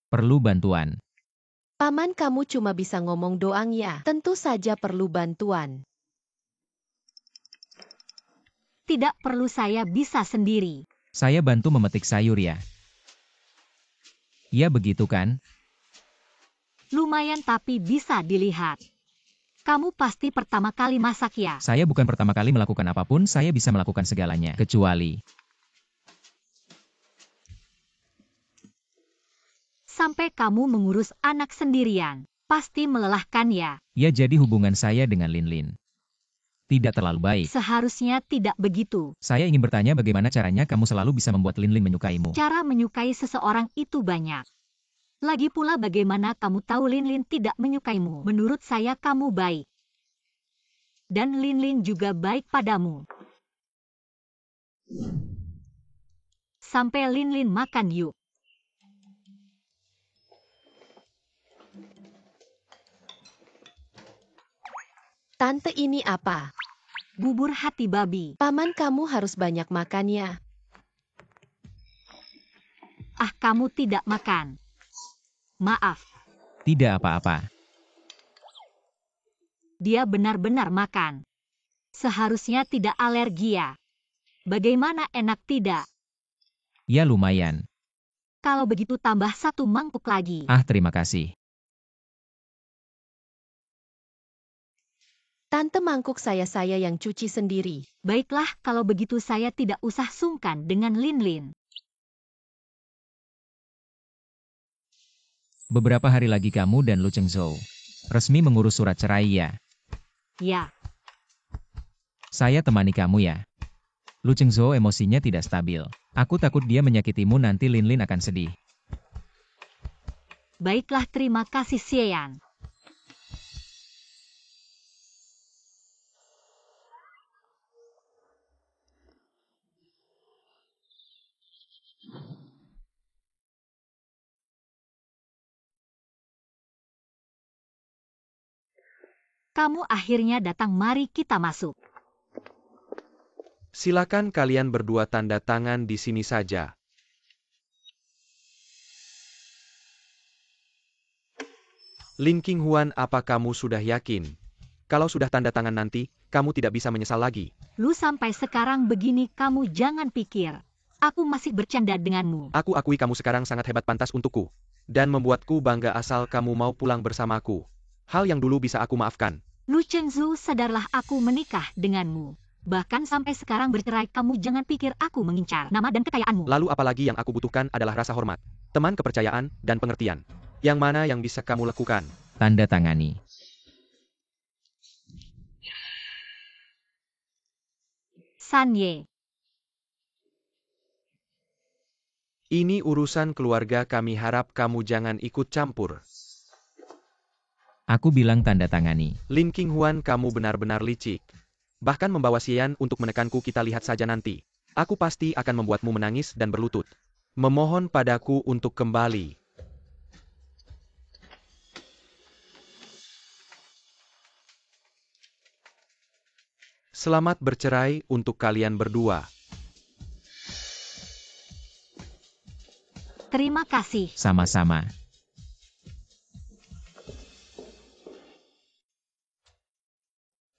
Perlu bantuan.
Paman, kamu cuma bisa ngomong doang ya. Tentu saja perlu bantuan.
Tidak perlu, saya bisa sendiri.
Saya bantu memetik sayur ya. Ya begitu kan?
Lumayan, tapi bisa dilihat. Kamu pasti pertama kali masak ya?
Saya bukan pertama kali melakukan apapun, saya bisa melakukan segalanya. Kecuali
Sampai kamu mengurus anak sendirian. Pasti melelahkan ya?
ya, jadi hubungan saya dengan Lin tidak terlalu baik.
Seharusnya tidak begitu.
Saya ingin bertanya, bagaimana caranya kamu selalu bisa membuat Lin menyukaimu?
Cara menyukai seseorang itu banyak. Lagi pula bagaimana kamu tahu Linlin tidak menyukaimu? Menurut saya kamu baik. Dan Linlin juga baik padamu. Sampai Linlin makan yuk.
Tante, ini apa?
Bubur hati babi.
Paman, kamu harus banyak makannya.
Ah, kamu tidak makan. Maaf,
Tidak apa-apa.
dia benar-benar makan. Seharusnya tidak alergi ya. Bagaimana enak tidak?
Ya lumayan.
Kalau begitu tambah 1 mangkuk lagi.
Ah, terima kasih.
Tante, mangkuk saya yang cuci sendiri.
Baiklah, kalau begitu saya tidak usah sungkan dengan Linlin.
Beberapa hari lagi kamu dan Lu Chengzhou resmi mengurus surat cerai ya.
Ya,
Saya temani kamu ya. Lu Chengzhou emosinya tidak stabil. Aku takut dia menyakitimu, nanti Linlin akan sedih.
baiklah, terima kasih Xian. Kamu akhirnya datang, mari kita masuk.
Silakan kalian berdua tanda tangan di sini saja. Lin Qinghuan, apa kamu sudah yakin? Kalau sudah tanda tangan nanti, kamu tidak bisa menyesal lagi.
Lu sampai sekarang begini, kamu jangan pikir aku masih bercanda denganmu.
Aku akui kamu sekarang sangat hebat, pantas untukku. Dan membuatku bangga asal kamu mau pulang bersamaku. Hal yang dulu bisa aku maafkan.
Lu Chengzhou, sadarlah aku menikah denganmu. Bahkan sampai sekarang bercerai, kamu jangan pikir aku mengincar nama dan kekayaanmu.
Lalu apalagi yang aku butuhkan adalah rasa hormat, teman, kepercayaan, dan pengertian. Yang mana yang bisa kamu lakukan?
Tanda tangani.
San Ye.
Ini urusan keluarga kami, harap kamu jangan ikut campur.
Aku bilang tanda tangani.
Lin Qinghuan, kamu benar-benar licik. Bahkan membawa Xian untuk menekanku, kita lihat saja nanti. Aku pasti akan membuatmu menangis dan berlutut. Memohon padaku untuk kembali. Selamat bercerai untuk kalian berdua.
Terima kasih.
Sama-sama.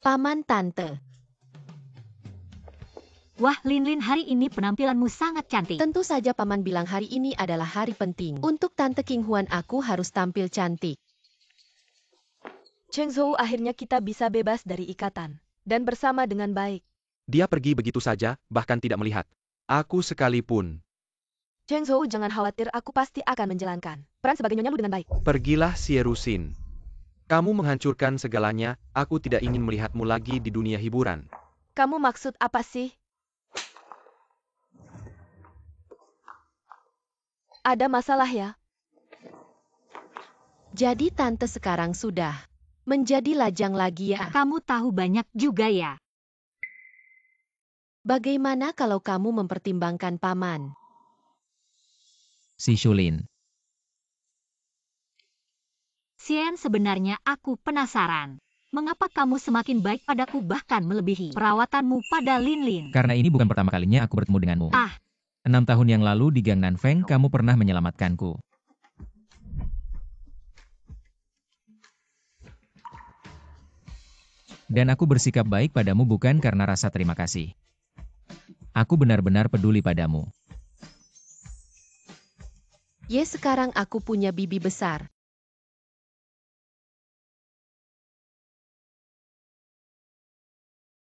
Paman, Tante.
Wah, Linlin, hari ini penampilanmu sangat cantik.
Tentu saja Paman bilang hari ini adalah hari penting. Untuk Tante Qinghuan aku harus tampil cantik.
Chengzhou, akhirnya kita bisa bebas dari ikatan. Dan bersama dengan baik.
Dia pergi begitu saja, bahkan tidak melihat aku sekalipun.
Chengzhou, jangan khawatir, aku pasti akan menjalankan peran sebagai Nyonya Lu dengan baik.
Pergilah Xierusin. Kamu menghancurkan segalanya, aku tidak ingin melihatmu lagi di dunia hiburan.
Kamu maksud apa sih? Ada masalah ya?
Jadi Tante sekarang sudah menjadi lajang lagi ya?
Kamu tahu banyak juga ya.
Bagaimana kalau kamu mempertimbangkan Paman?
Si Shulin.
Xian, sebenarnya aku penasaran. Mengapa kamu semakin baik padaku, bahkan melebihi perawatanmu pada Linlin?
Karena ini bukan pertama kalinya aku bertemu denganmu.
Ah.
6 tahun yang lalu di Gang Nanfeng kamu pernah menyelamatkanku. Dan aku bersikap baik padamu bukan karena rasa terima kasih. Aku benar-benar peduli padamu.
Ye, sekarang aku punya bibi besar.